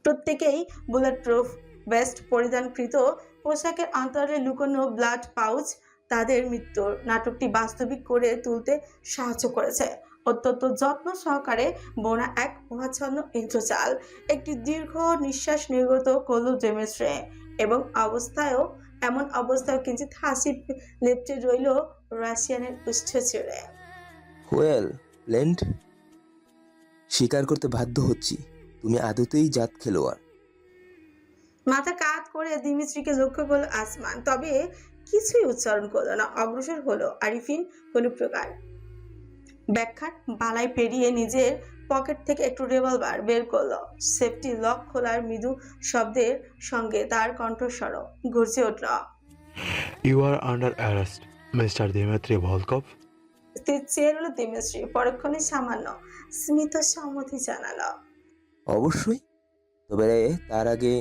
প্রত্যেকেই bullet proof vest পরিধানকৃত, পোশাকের অন্তরে লুকোনো ব্লাড পাউচ তাদের মৃত্যুর নাটকটি বাস্তবিক করে তুলতে সাহায্য করেছে। অত্যন্ত যত্ন সহকারে বোনা এক মোহাচ্ছন্ন ইন্দ্রজাল একটি দীর্ঘ নিঃশ্বাস নির্গত করল ডেমেস্ট্রে, এবং এমন অবস্থায় কিঞ্চিত হাসি লেপটে রইল রাশিয়ানের উষ্ঠ ছেড়ে। ওয়েল লেন্ড, স্বীকার করতে বাধ্য হচ্ছি তুমি আদতেই জাত খেলোয়াড়। মাথা কাত করে দিমিত্রিকে লক্ষ্য করলো আসমান, তবে কিছুই উচ্চারণ করলো না। অগ্রসর হলো আরিফিন কোনো প্রকার ব্যাখ্যার বালাই পেরিয়ে নিজের পকেট থেকে একটু রিভলভার বের করলো। সেফটি লক খোলার মৃদু শব্দের সঙ্গে তার কণ্ঠস্বর গর্জে উঠল, You are under arrest, Mr. Dmitry Volkov. চেয়ে রইল দিমিত্রি, পরক্ষণে সামান্য স্মিত সম্মতি জানালো। অবশ্যই, তবে তার আগে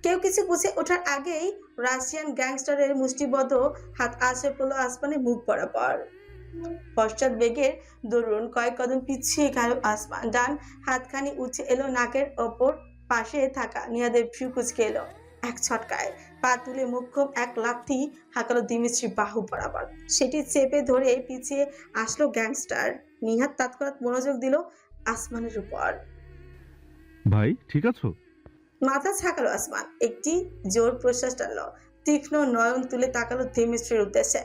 কেউ কিছু বুঝে ওঠার আগেই রাশিয়ান গ্যাংস্টারের মুষ্টিবদ্ধ হাত আসে পড়লো আসমানে মুখ বরাবর। পশ্চাৎ বেগের দরুন কয়েক কদম পিছিয়ে গেল আসমান। ডান হাতখানি উঠে এলো নাকের ওপর, পাশে থাকা নিহাদের ভ্রু কুচকে এলো। এক ছটকায় পা তুলে মুখ্যম এক লাথি হাঁকালো দিমিত্রি বাহু বরাবর। সেটি চেপে ধরে পিছিয়ে আসলো গ্যাংস্টার। নিহাত তৎক্ষণাৎ মনোযোগ দিল আসমানের উপর। ভাই ঠিক আছো? মাথা ছাকালো আসমান, একটি জোর প্রশ্বাস টানলো, তীক্ষ্ণ নয়ন তুলে তাকালো দিমিত্রির উদ্দেশ্যে।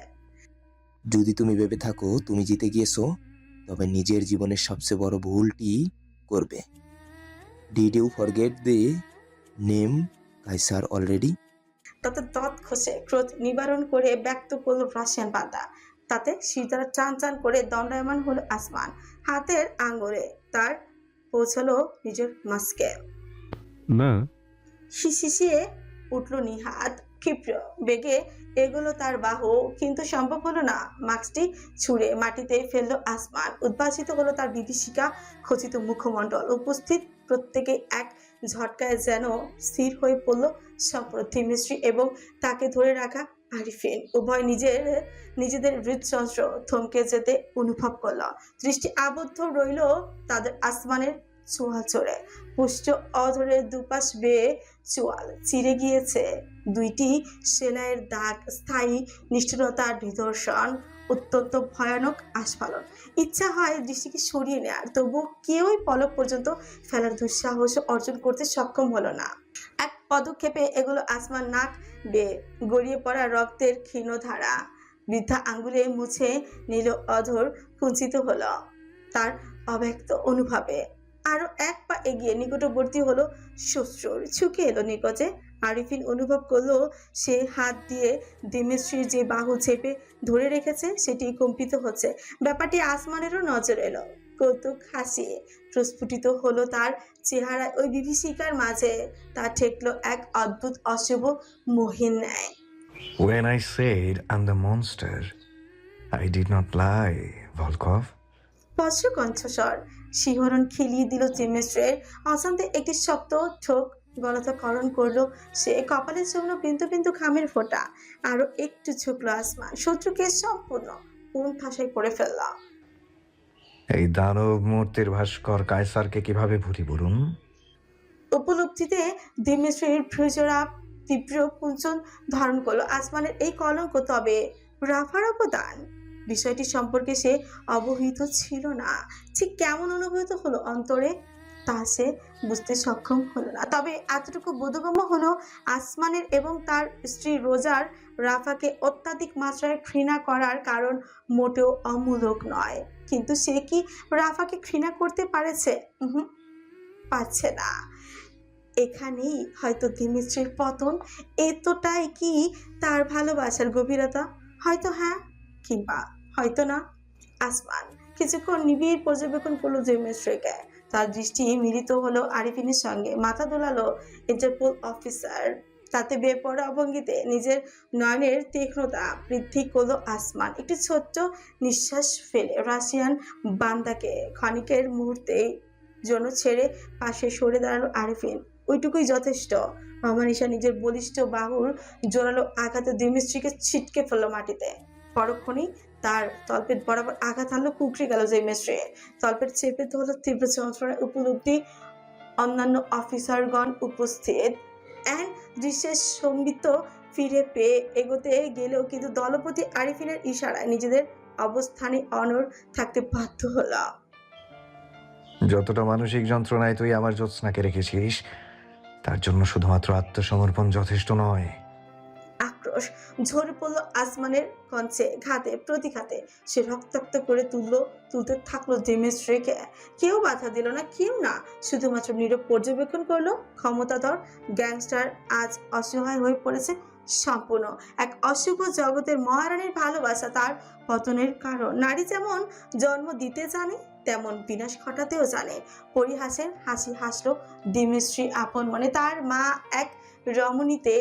যদি তুমি ভেবে থাকো তুমি জিতে গিয়েছো, তবে নিজের জীবনের সবচেয়ে বড় ভুলটি করবে। Did you forget the name Kaiser already? তাতে দত খসে ক্রোধ নিবারণ করে ব্যক্ত করলো রাশিয়ান বান্দা। তাতে শীতারা চান চান করে দণ্ডায়মান হলো আসমান। হাতের আঙ্গুলে তার পৌঁছালো নিজের মাস্কে। না। শিশিয়ে উঠল নিহাত, ক্ষিপ্র বেগে এগুলো তার বাহু, কিন্তু সম্ভব হলো না। মাস্কটি ছুঁড়ে মাটিতে ফেললো আসমান। উদ্ভাসিত হলো তার বিভীষিকা খচিত মুখমণ্ডল। উপস্থিত প্রত্যেকে এক ঝটকায় যেন স্থির হয়ে পড়ল দিমিত্রি এবং তাকে ধরে রাখা আরিফিন। উভয় নিজেদের হৃদযন্ত্র থমকে যেতে অনুভব করল। দৃষ্টি আবদ্ধ রইল তাদের আসমানের চোয়াল চড়ে। পুষ্ট অধরের দুপাশ বেয়ে চোয়াল চিরে গিয়েছে, দুইটি সেলাইয়ের দাগ স্থায়ী নিষ্ঠুরতার নিদর্শন, অত্যন্ত ভয়ানক আস্ফালন। ইচ্ছা হয় দৃষ্টিকে সরিয়ে নেয়ার, তবু কেউই পলক পর্যন্ত ফেলার দুঃসাহস অর্জন করতে সক্ষম হলো না। এক পদক্ষেপে এগুলো আসমান নাক বেয়ে গড়িয়ে পড়া রক্তের ক্ষীণ ধারা। বৃদ্ধা আঙ্গুলে মুছে নিল অধর, কুঞ্চিত হলো তার অব্যক্ত অনুভবে। আরো এক পা এগিয়ে নিকটবর্তী হলো শ্বশুর, ঝুঁকে এলো নিকটে। আরিফিন অনুভব করলো সে হাত দিয়ে দিমিত্রির যে বাহু চেপে ধরে রেখেছে সেটি কম্পিত হচ্ছে। ব্যাপারটি আসমানেরও নজর এলো। কৌতুক হাসি প্রস্ফুটিত হলো তার চেহারায়। ওই বিভীষিকার মাঝে তা ঠেকলো এক অদ্ভুত অশুভ মোহের ন্যায়। When I said I'm the monster, I did not lie, Volkov. স্পষ্ট কণ্ঠস্বর শিহরণ খেলিয়ে দিল দিমিত্রির। অশান্তে একটি শক্ত ঠোক গলতাকরণ করলো সে। কপালের জন্য বিন্দু বিন্দু ঘামের ফোঁটা। আরো একটু ঝুঁকলো আসমান, শত্রুকে সম্পূর্ণ কোন ঠাসায় করে ফেলল। এই দানব মূর্তির ভাস্কর কায়সারকে কিভাবে ভুলি বলুন? উপলব্ধিতে দিমিত্রির ভ্রুজোড়া তীব্র কুঞ্চন ধারণ করলো। আসমানের এই কলঙ্ক তবে রাফার অবদান, বিষয়টি সম্পর্কে সে অবহিত ছিল না। ঠিক কেমন অনুভূত হলো অন্তরে তা সে বুঝতে সক্ষম হলো না। তবে এতটুকু বোধগম্য হলো আসমানের এবং তার স্ত্রী রোজার রাফাকে অত্যাধিক মাত্রায় ঘৃণা করার কারণ মোটেও অমূলক নয়। কিন্তু সে কি রাফাকে ঘৃণা করতে পারছে? পারছে না। এখানেই হয়তো দিমিত্রির পতন। এতটাই কি তার ভালোবাসার গভীরতা? হয়তো হ্যাঁ, কিংবা হয়তো না। আসমান কিছুক্ষণ নিবিড় পর্যবেক্ষণ করলো দিমিত্রিকে। তার দৃষ্টি মিলিত হলো আরিফিনের সঙ্গে। মাথা দোলালো ইন্টারপোল অফিসার। তাতে বেপরোয়া ভঙ্গিতে নিজের নয়নের তীক্ষ্ণতা বৃদ্ধি করলো আসমান। একটি ছোট্ট নিঃশ্বাস ফেলে রাশিয়ান বান্দাকে ক্ষণিকের মুহূর্তেই জন্য ছেড়ে পাশে সরে দাঁড়ালো আরিফিন। ওইটুকুই যথেষ্ট। অমানিশা নিজের বলিষ্ঠ বাহুর জোরালো আঘাতে দিমিত্রিকে ছিটকে ফেললো মাটিতে। পরক্ষণেই তার তলপেট বরাবর আঘাত আনলো, কুকড়ে গেল দিমিত্রি। তলপেট চেপে ধরলো তীব্র যন্ত্রণায় উপলব্ধি অন্যান্য অফিসারগণ উপস্থিত। অ্যান দৃশ্যের সম্বিত ফিরে পেয়ে এগোতে গেলেও কিন্তু দলপতি আরিফিনের ইশারায় নিজেদের অবস্থানে অনড় থাকতে বাধ্য হলো। যতটা মানসিক যন্ত্রণায় তুই আমার জ্যোৎস্নাকে রেখেছিস, তার জন্য শুধুমাত্র আত্মসমর্পণ যথেষ্ট নয়। আক্রোশ ঝরে পড়লো আসমানের কঞ্চে, ঘাতে প্রতিঘাতে সে রক্তাক্ত করে তুলতে থাকলো ডিমিস্ট্রিকে। কেউ বাধা দিল না, কেউ না, শুধুমাত্র নীরব পর্যবেক্ষণ করলো। ক্ষমতাধর গ্যাংস্টার আজ অসহায় হয়ে পড়েছে সম্পূর্ণ এক অশুভ জগতের মহারানীর ভালোবাসা তার পতনের কারণ। নারী যেমন জন্ম দিতে জানে, তেমন বিনাশ ঘটাতেও জানে। পরিহাসের হাসি হাসলো ডিমিস্ট্রি আপন মনে। তার মা এক রমণীতে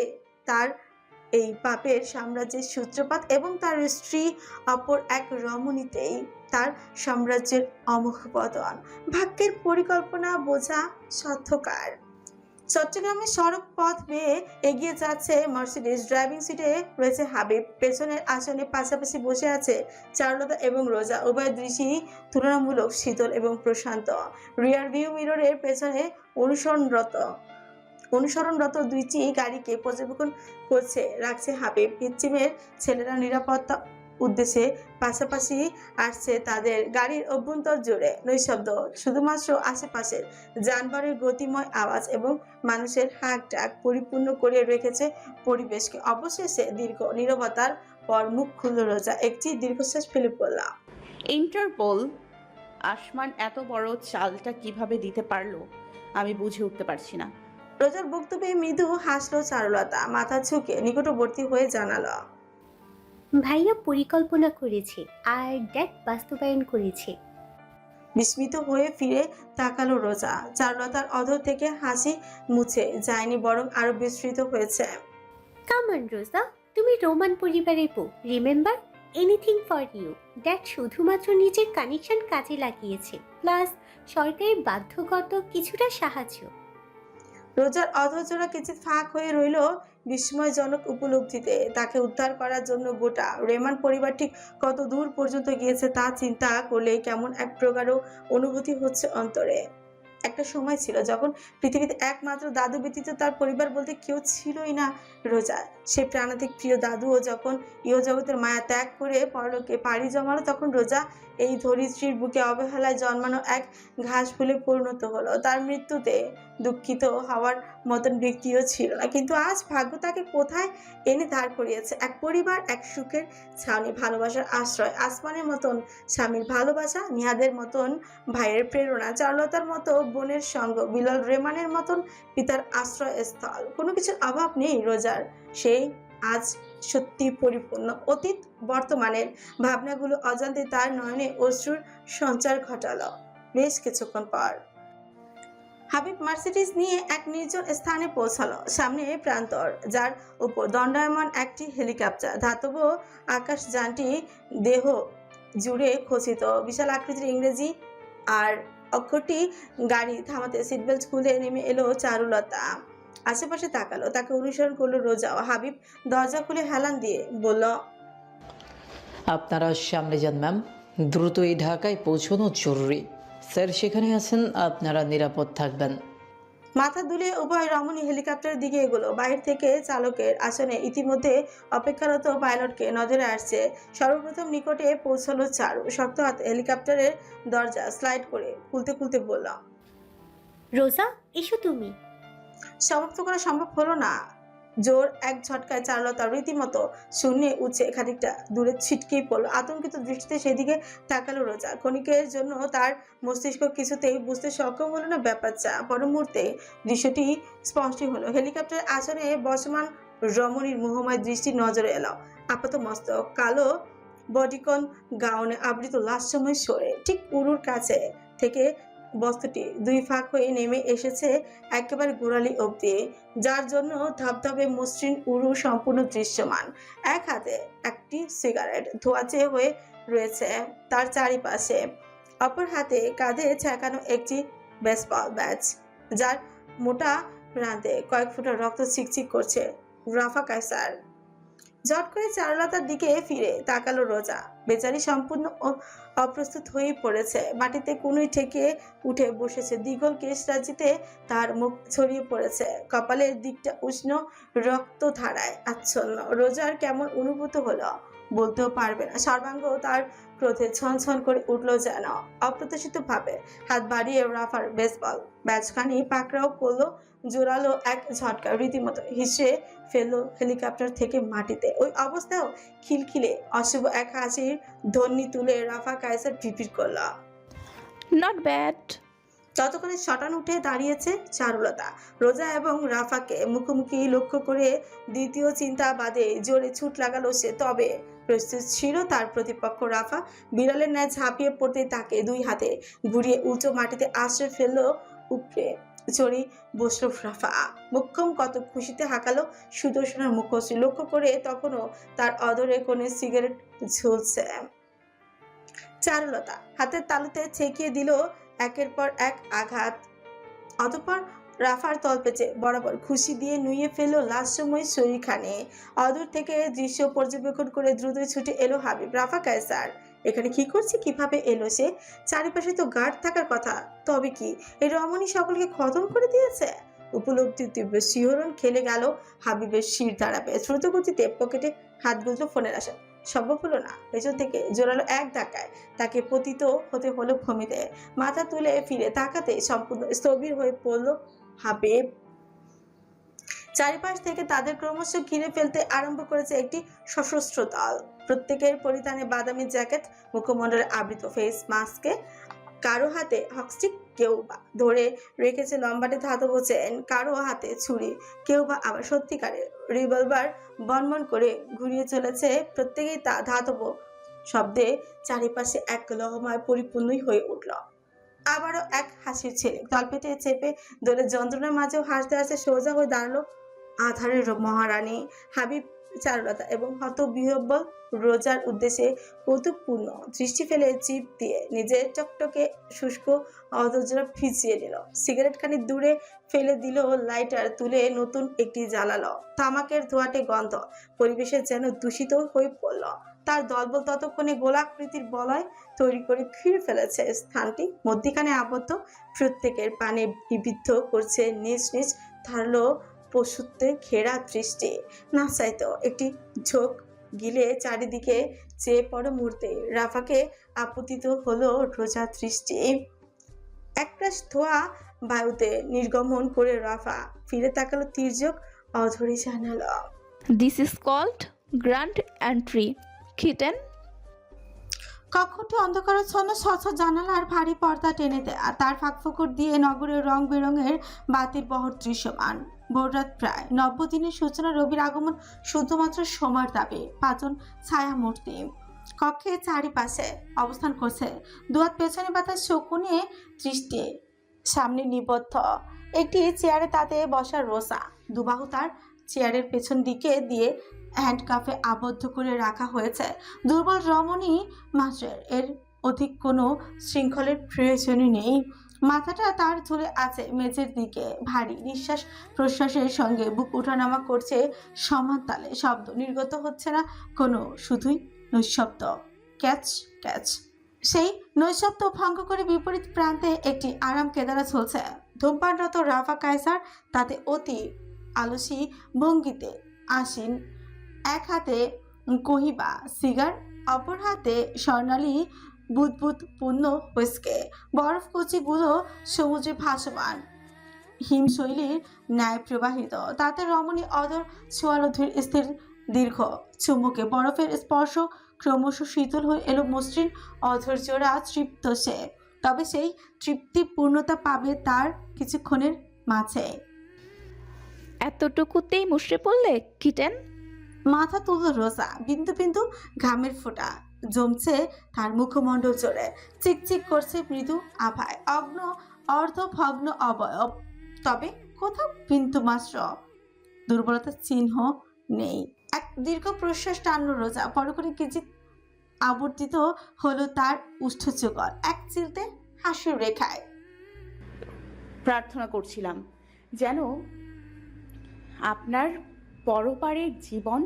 তার এই পাপের সাম্রাজ্যের সূত্রপাত এবং তার স্ত্রী অপর এক রমণীতেই তার সাম্রাজ্যের অমোঘ পতন। ভাগ্যের পরিকল্পনা বোঝা সাধ্যকার। চট্টগ্রামের সড়ক পথ বেয়ে এগিয়ে যাচ্ছে মার্সিডিজ। ড্রাইভিং সিটে রয়েছে হাবিব, পেছনের আসনে পাশাপাশি বসে আছে চারুলতা এবং রোজা। উভয় দৃশ্যই তুলনামূলক শীতল এবং প্রশান্ত। রিয়ার ভিউ মিররের পেছনে অনুসরণরত দুইটি গাড়িকে পর্যবেক্ষণ করছে রাখছে হাবিব। পিচ্চিমের ছেলেরা নিরাপত্তা উদ্দেশ্যে পাশাপাশি আসছে তাদের গাড়ির অভ্যন্তর জুড়ে। নৈশব্দ, শুধুমাত্র আশেপাশের যানবাহনের গতিময় আওয়াজ এবং মানুষের হাঁক ডাক পরিপূর্ণ করে রেখেছে পরিবেশকে। অবশেষে দীর্ঘ নীরবতার পর মুখ খুলল রোজা, একটি দীর্ঘশ্বাস ফেলে পড়ল। ইন্টারপোল আসমান এত বড় চালটা কিভাবে দিতে পারলো আমি বুঝে উঠতে পারছি না। রোজার বক্তব্যে মৃদু হাসলো চারুলতা, মাথা ঝুঁকে নিকটবর্তী হয়ে জানালো, ভাইয়া পরিকল্পনা করেছে আর ড্যাড বাস্তবায়ন করেছে। বিস্মিত হয়ে ফিরে তাকালো রোজা। চারুলতার অধর থেকে হাসি মুছে যায়নি, বরং আরো বিস্তৃত হয়েছে। কামন রোজা, তুমি রোমান পরিবারের বউ, remember anything for you. Dad শুধুমাত্র নিজের কানেকশন কাজে লাগিয়েছে, প্লাস সরকারের বাধ্যগত কিছুটা সাহায্য। রোজার অধৈর্যরা কিছু ফাঁক হয়ে রইল বিস্ময়জনক উপলব্ধিতে। তাকে উদ্ধার করার জন্য গোটা রেমান পরিবার ঠিক কত দূর পর্যন্ত গিয়েছে তা চিন্তা করলেই কেমন এক প্রকারও অনুভূতি হচ্ছে অন্তরে। একটা সময় ছিল যখন পৃথিবীতে একমাত্র দাদু ব্যতীত তার পরিবার বলতে কেউ ছিলই না রোজা। সে প্রাণাধিক প্রিয় দাদুও যখন ইহজগতের মায়া ত্যাগ করে পরলোকে পাড়ি জমালো, তখন রোজা এই ধরিত্রীর বুকে অবহেলায় জন্মানো এক ঘাস ফুলে পরিণত হলো। তার মৃত্যুতে দুঃখিত হওয়ার মতন ব্যক্তিও ছিল না, কিন্তু আজ ভাগ্য তাকে কোথায় এনে দাঁড় করিয়েছে। এক পরিবার, এক সুখের ছাউনি, ভালোবাসার আশ্রয়, আসমানের মতন স্বামীর ভালোবাসা, নিহাদের মতন ভাইয়ের প্রেরণা, চারুলতার মতো বোনের সঙ্গ, বিলাল রেমানের মতন পিতার আশ্রয়স্থল। কোনো কিছুর অভাব নেই রোজার। সেই আজ সত্যি পরিপূর্ণ। অতীত বর্তমানের ভাবনাগুলো অজান্তে তার নয়নে অশ্রুর সঞ্চার ঘটালো। বেশ কিছুক্ষণ পর হাবিব মার্সিডিজ নিয়ে এক নির্জন স্থানে পৌঁছালো। সামনে প্রান্তর, যার উপর দণ্ডায়মান একটি হেলিকপ্টার। ধাতব আকাশযানটি দেহ জুড়ে খচিত, বিশাল আকৃতির ইংরেজি আর অক্ষরটি। গাড়ি থামাতে সিটবেল্ট খুলে নেমে এলো চারুলতা। আশেপাশে তাকালো, তাকে অনুসরণ করলো রোজাও। হাবিব দরজা খুলে হেলান দিয়ে বলল, আপনারা সামনে যান ম্যাম, দ্রুত এই ঢাকায় পৌঁছানো জরুরি। স্যার সেখানে আছেন, আপনারা নিরাপদ থাকবেন। মাথা দুলিয়ে উভয় রমণী হেলিকপ্টারের দিকে এগোলো। বাহির থেকে চালকের আসনে ইতিমধ্যে অপেক্ষারত পাইলটকে নজরে আসছে। সর্বপ্রথম নিকটে পৌঁছালো চারু। শক্ত হাতে হেলিকপ্টারের দরজা স্লাইড করে খুলতে খুলতে বলল, রোজা এসো তুমি। সমাপ্ত করা সম্ভব হলো না। জোর এক ঝটকায় চারুলতা রীতিমতো শূন্যে উঠছে, খানিকটা দূরে ছিটকেই পড়লো। আতঙ্কিত দৃষ্টিতে সেদিকে তাকালো রোজা। ক্ষণিকের জন্য তার মস্তিষ্ক কিছুতেই বুঝতে সক্ষম হলো না ব্যাপারটা। পর মুহূর্তে দৃশ্যটি স্পষ্ট হলো। হেলিকপ্টারের আসনে বসমান রমণীর মোহময় দৃষ্টি নজরে এলো। আপাত মস্তক, কালো বডিকন গাউনে আবৃত লাস্যময় সরে, ঠিক উরুর কাছে থেকে বস্তুটি দুই ফাঁক হয়ে নেমে এসেছে একেবারে গোড়ালি অবধি, যার জন্য ধবধবে মসৃণ উরু সম্পূর্ণ দৃশ্যমান। এক হাতে একটি সিগারেট ধোঁয়াচে হয়ে রয়েছে তার চারিপাশে, অপর হাতে কাঁধে ছেঁকানো একটি বেসবল ব্যাজ, যার মোটা প্রান্তে কয়েক ফোঁটা রক্ত চিকচিক করছে। রাফা কায়সার। ঝট করে চারুলতার দিকে ফিরে তাকালো রোজা। বেচারি সম্পূর্ণ অপ্রস্তুত হয়ে পড়েছে। মাটিতে কুনুই ঠেকে উঠে বসেছে। দীঘল কেশ রাজিতে তার মুখ ছড়িয়ে পড়েছে। কপালের দিকটা উষ্ণ রক্তধারায় আচ্ছন্ন। রোজার কেমন অনুভূত হলো বলতেও পারবে না। সর্বাঙ্গ তার ক্রোধে ছনছন করে উঠল যেন। অপ্রত্যাশিত ভাবে হাত বাড়িয়ে রাফার বেসবল ব্যাটখানি পাকড়াও করলো জোরালো এক ঝটকা। রীতিমতো হিসে ফেললো হেলিকপ্টার থেকে মাটিতে। ওই অবস্থায়ও খিলখিলে অশুভ এক হাসির ধ্বনি তুলে রাফা কায়সার পিপির করল। Not bad. ততক্ষণে শটান উঠে দাঁড়িয়েছে চারুলতা। রোজা এবং রাফাকে মুখোমুখি লক্ষ্য করে দ্বিতীয় চিন্তা বাদে জোরে ছুট লাগালো সে। তবে প্রস্তুত ছিল তার প্রতিপক্ষ। রাফা বিড়ালের ন্যায় ঝাঁপিয়ে পড়তে তাকে দুই হাতে ঘুরিয়ে উঁচু মাটিতে আশ্রয় ফেললো। উপরে চড়ি বসলো রাফা। মুখ্যম কত খুশিতে হাঁকালো সুদর্শনের মুখশ্রী লক্ষ্য করে। তখনও তার অদরে কোণে সিগারেট ঝুলছে। চারুলতা হাতের তালুতে ছেঁকিয়ে দিল একের পর এক আঘাত। অতঃপর রাফার তলপেচে বরাবর খুশি দিয়ে নুয়ে ফেললো লাশময় শরীরখানে। অদূর থেকে দৃশ্য পর্যবেক্ষণ করে দ্রুতই ছুটে এলো হাবিব। রাফা কায়সার এখানে কি করছে? কিভাবে এলো সে? চারিপাশে তো গার্ড থাকার কথা। তবে কি এই রমণী সকলকে খতম করে দিয়েছে? উপলব্ধির তীব্র শিহরণ খেলে গেল হাবিবের শির দাঁড়াবে। দ্রুত গতিতে পকেটে হাত গুঁজলো ফোনের আসা। সম্ভব হলো না। পেছন থেকে জোরালো এক ধাক্কায় তাকে পতিত হতে হলো ভূমিতে। মাথা তুলে ফিরে তাকাতে সম্পূর্ণ স্থবির হয়ে পড়ল হাবিব। চারিপাশ থেকে তাদের ক্রমশ ঘিরে ফেলতে আরম্ভ করেছে একটি সশস্ত্র দল। প্রত্যেকের পরিধানে বাদামি জ্যাকেট, মুখমণ্ডলে আবৃত ফেস মাস্কে কারো হাতে হকস্টিক, কেউ বা ধরে রেখেছে লম্বাটে ধাতব চেন, কারো হাতে ছুরি, কেউ বা আবার সত্যিকারের রিভলভার বনবন করে ঘুরিয়ে চলেছে। প্রত্যেকেই তা ধাতব শব্দে চারিপাশে এক লহমায় পরিপূর্ণই হয়ে উঠল। আবারও এক হাসির ছেলে তলপেটে চেপে ধরে যন্ত্রণার মাঝেও হাসতে হাসতে সোজা হয়ে দাঁড়ালো আধারের মহারানী। হাবিব চারুলতা এবং হতবিহ্বল রোজার উদ্দেশ্যে কৌতুকপূর্ণ দৃষ্টি ফেলে জিভ দিয়ে নিজের টকটকে শুষ্ক অধৈর্য ভিজিয়ে নিল। সিগারেটখানি দূরে ফেলে দিল। লাইটার তুলে নতুন একটি জ্বালালো। তামাকের ধোঁয়াটে গন্ধ পরিবেশে যেন দূষিত হয়ে পড়ল। তার দলবল ততক্ষণে গোলাকৃতির বলয় তৈরি করে ঘিরে ফেলেছে স্থানটি। মধ্যিখানে আবদ্ধ প্রত্যেকের পানে বিবিদ্ধ করছে নিজ নিজ ধারালো পশুত্বে ঘেরা দৃষ্টি। না চাইতো একটি ঝোঁক গিলে চারিদিকে চেয়ে পড়ো মুহূর্তে রাফাকে আপতিত হলো রোজা দৃষ্টি। একরাশ ধোয়া বায়ুতে নির্গমন করে রাফা ফিরে তাকালো তির্যক অধরে জানালো, this is called grand entry. Kitten. কক্ষটি অন্ধকারাচ্ছন্ন স্বচ্ছ জানালা আর ভারী পর্দা টেনে দেয়। আর তার ফাঁকফোকর দিয়ে নগরের রং বেরঙের বাতির বহর দৃশ্যমান। ভোররাত প্রায়। নব্যদিনের সূচনা। রবির আগমন শুধুমাত্র সময়ের দাবি। পাঁচজন ছায়া মূর্তি কক্ষের চারিপাশে অবস্থান করছে। দুহাত পেছনে বাতাস শকুনে দৃষ্টি সামনে নিবদ্ধ একটি চেয়ারে তাতে বসা রোসা। দুবাহু তার চেয়ারের পেছন দিকে দিয়ে হ্যান্ডকাফে আবদ্ধ করে রাখা হয়েছে। দুর্বল রমণী মাত্রের এর অধিক কোনো শৃঙ্খলের প্রয়োজনই নেই। মাথাটা তার ঝুলে আছে মেঝের দিকে। ভারী নিঃশ্বাস প্রশ্বাসের সঙ্গে বুক ওঠানামা করছে সমান তালে। শব্দ নির্গত হচ্ছে না কোনো, শুধুই নৈশব্দ। Catch catch. সেই নৈশব্দ ভঙ্গ করে বিপরীত প্রান্তে একটি আরাম কেদারা চলছে। ধূমপানরত রাফা কায়সার তাতে অতি আলসী ভঙ্গিতে আসীন। এক হাতে কহিবা সিগার, অপর হাতে স্বর্ণালী বুদবুদ পূর্ণ হুইস্কে। বরফ কুচিগুলো সমুদ্রে ভাসমান হিমশৈলীর ন্যায় প্রবাহিত। তাতে রমণী অধর ছোয়ালো স্থির দীর্ঘ চুম্বকে। বরফের স্পর্শ ক্রমশ শীতল হয়ে এলো মসৃণ অধৈর্যরা তৃপ্ত সে। তবে সেই তৃপ্তি পূর্ণতা পাবে তার কিছুক্ষণের মাঝে। এতটুকুতেই মুষড়ে পড়লে কিটেন? মাথা তুলল রোজা। বিন্দু বিন্দু ঘামের ফোঁটা জমছে তার মুখমণ্ডল জোরে। চিকচিক করছে মৃদু আভায় অগ্ন অর্ধভগ্ন অবয়ব। তবে কোথাও বিন্দু মাত্র দুর্বলতার চিহ্ন নেই। এক দীর্ঘ প্রশ্বাস টানল রোজা। বড় করে কিঞ্চিত আবর্তিত হলো তার উষ্ঠযুগল এক চিলতে হাসির রেখায়। প্রার্থনা করছিলাম যেন আপনার পরপারের জীবন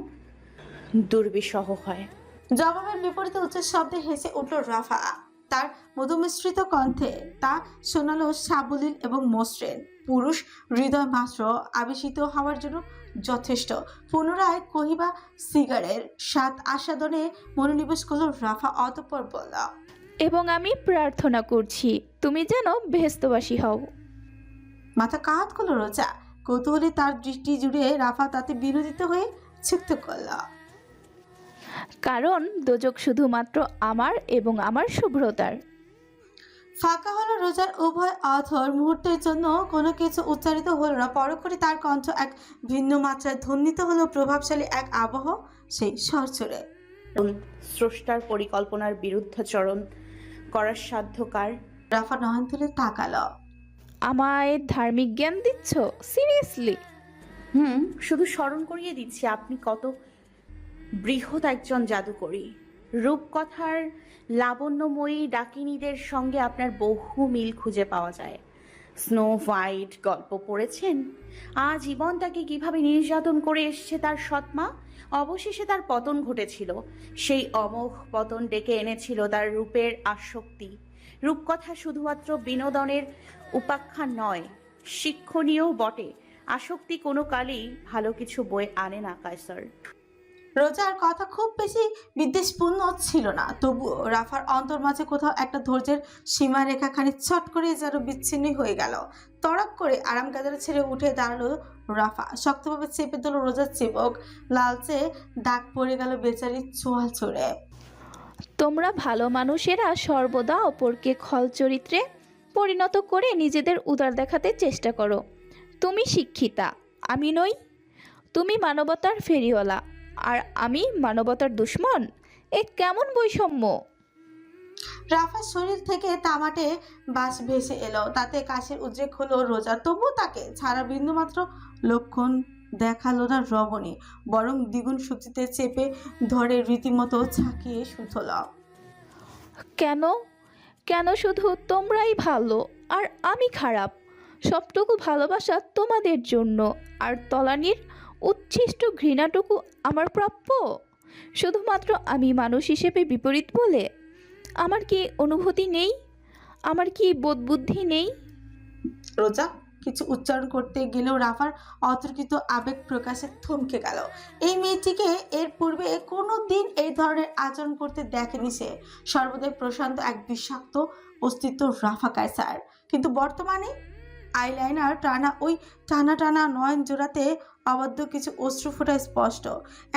দুর্বিষহ হয়। জবাবের বিপরীতে উচ্চ শব্দে হেসে উঠল রাফা। তার মধুমিশ্রিত কণ্ঠে তা শোনালো সাবলীল এবং মসৃণ। পুরুষ হৃদয় মাত্র আবেশিত হওয়ার জন্য যথেষ্ট। পুনরায় কহিবা সিগারের স্বাদ আস্বাদনে মনোনিবেশ করল রাফা, অতঃপর বলল, এবং আমি প্রার্থনা করছি তুমি যেন বেহেস্তবাসী হও। মাথা কাত করল রোজা। কৌতূহলী তার দৃষ্টি জুড়ে রাফা তাতে বিনোদিত হয়ে যুক্ত করল, কারণ দোজক শুধুমাত্র আমার এবং আমার শুভ্রতার। ফাঁকা হলো রোজার উভয় অথর। মুহূর্তের জন্য কোনো কিছু উচ্চারিত হলো না। পরক্ষণে তার কণ্ঠ এক ভিন্ন মাত্রায় ধ্বনিত হলো প্রভাবশালী এক আবহ সেই স্বরচরে। স্রষ্টার পরিকল্পনার বিরুদ্ধাচরণ করার সাধ্যকার। রাফা নয়ন তুলে তাকালো। আমায় ধার্মিক জ্ঞান দিচ্ছ সিরিয়াসলি? শুধু স্মরণ করিয়ে দিচ্ছি আপনি কত বৃহৎ একজন জাদুকরী। রূপকথার লাবণ্যময়ী ডাকিনীদের সঙ্গে আপনার বহু মিল খুঁজে পাওয়া যায়। স্নো হোয়াইট গল্প পড়েছেন? আজীবন তাকে কিভাবে নির্যাতন করে এসছে তার সৎমা। অবশেষে তার পতন ঘটেছিল। সেই অমোঘ পতন ডেকে এনেছিল তার রূপের আসক্তি। রূপকথা শুধুমাত্র বিনোদনের উপাখ্যান নয়, শিক্ষণীয়ও বটে। আসক্তি কোনো কালেই ভালো কিছু বয়ে আনে না কায়সার। রোজার কথা খুব বেশি বিদ্বেষপূর্ণ ছিল না, তবুও রাফার অন্তর মাঝে কোথাও একটা ধৈর্যের সীমারেখাখানি চট করে যেন বিচ্ছিন্ন হয়ে গেল। তড়াক করে আরাম কাদারে ছেড়ে উঠে দাঁড়ালো রাফা। শক্তভাবে চেপে দিল রোজার চিবক। লালচে দাগ পড়ে গেল বেচারির চোয়াল চড়ে। তোমরা ভালো মানুষেরা সর্বদা অপরকে খল চরিত্রে পরিণত করে নিজেদের উদার দেখাতে চেষ্টা করো। তুমি শিক্ষিতা, আমি নই। তুমি মানবতার ফেরিওয়ালা, আর আমি মানবতার দুশ্মন। এ কেমন বৈষম্য! রাফার শরীর থেকে তামাটে বাস ভেসে এলো। তাতে কাশের উদ্রেক হলো রোজা। তবুও তাকে ছাড়া বিন্দুমাত্র লক্ষণ দেখালো না রমণী, বরং দ্বিগুণ শক্তিতে চেপে ধরে রীতিমতো ছাকিয়ে শুধল। কেন কেন শুধু তোমরাই ভালো আর আমি খারাপ? সবটুকু ভালোবাসা তোমাদের জন্য, আর তলানির উচ্ছিষ্ট ঘৃণাটুকু আমার প্রাপ্য। শুধুমাত্র আমি মানুষ হিসেবে বিপরীত বলে? আমার কি অনুভূতি নেই? আমার কি বোধবুদ্ধি নেই? রোজা কিছু উচ্চারণ করতে গেলেও রাফার অতর্কিত আবেগ প্রকাশে থমকে গেল। এই মেয়েটিকে এর পূর্বে কোনো দিন এই ধরনের আচরণ করতে দেখেনি সে। সর্বদাই প্রশান্ত এক বিষাক্ত অস্তিত্ব রাফা কায়সার, কিন্তু বর্তমানে আইলাইনার টানা, ওই টানা টানা নয়ন জোড়াতে অবাধ্য কিছু অশ্রু ফোঁটা স্পষ্ট।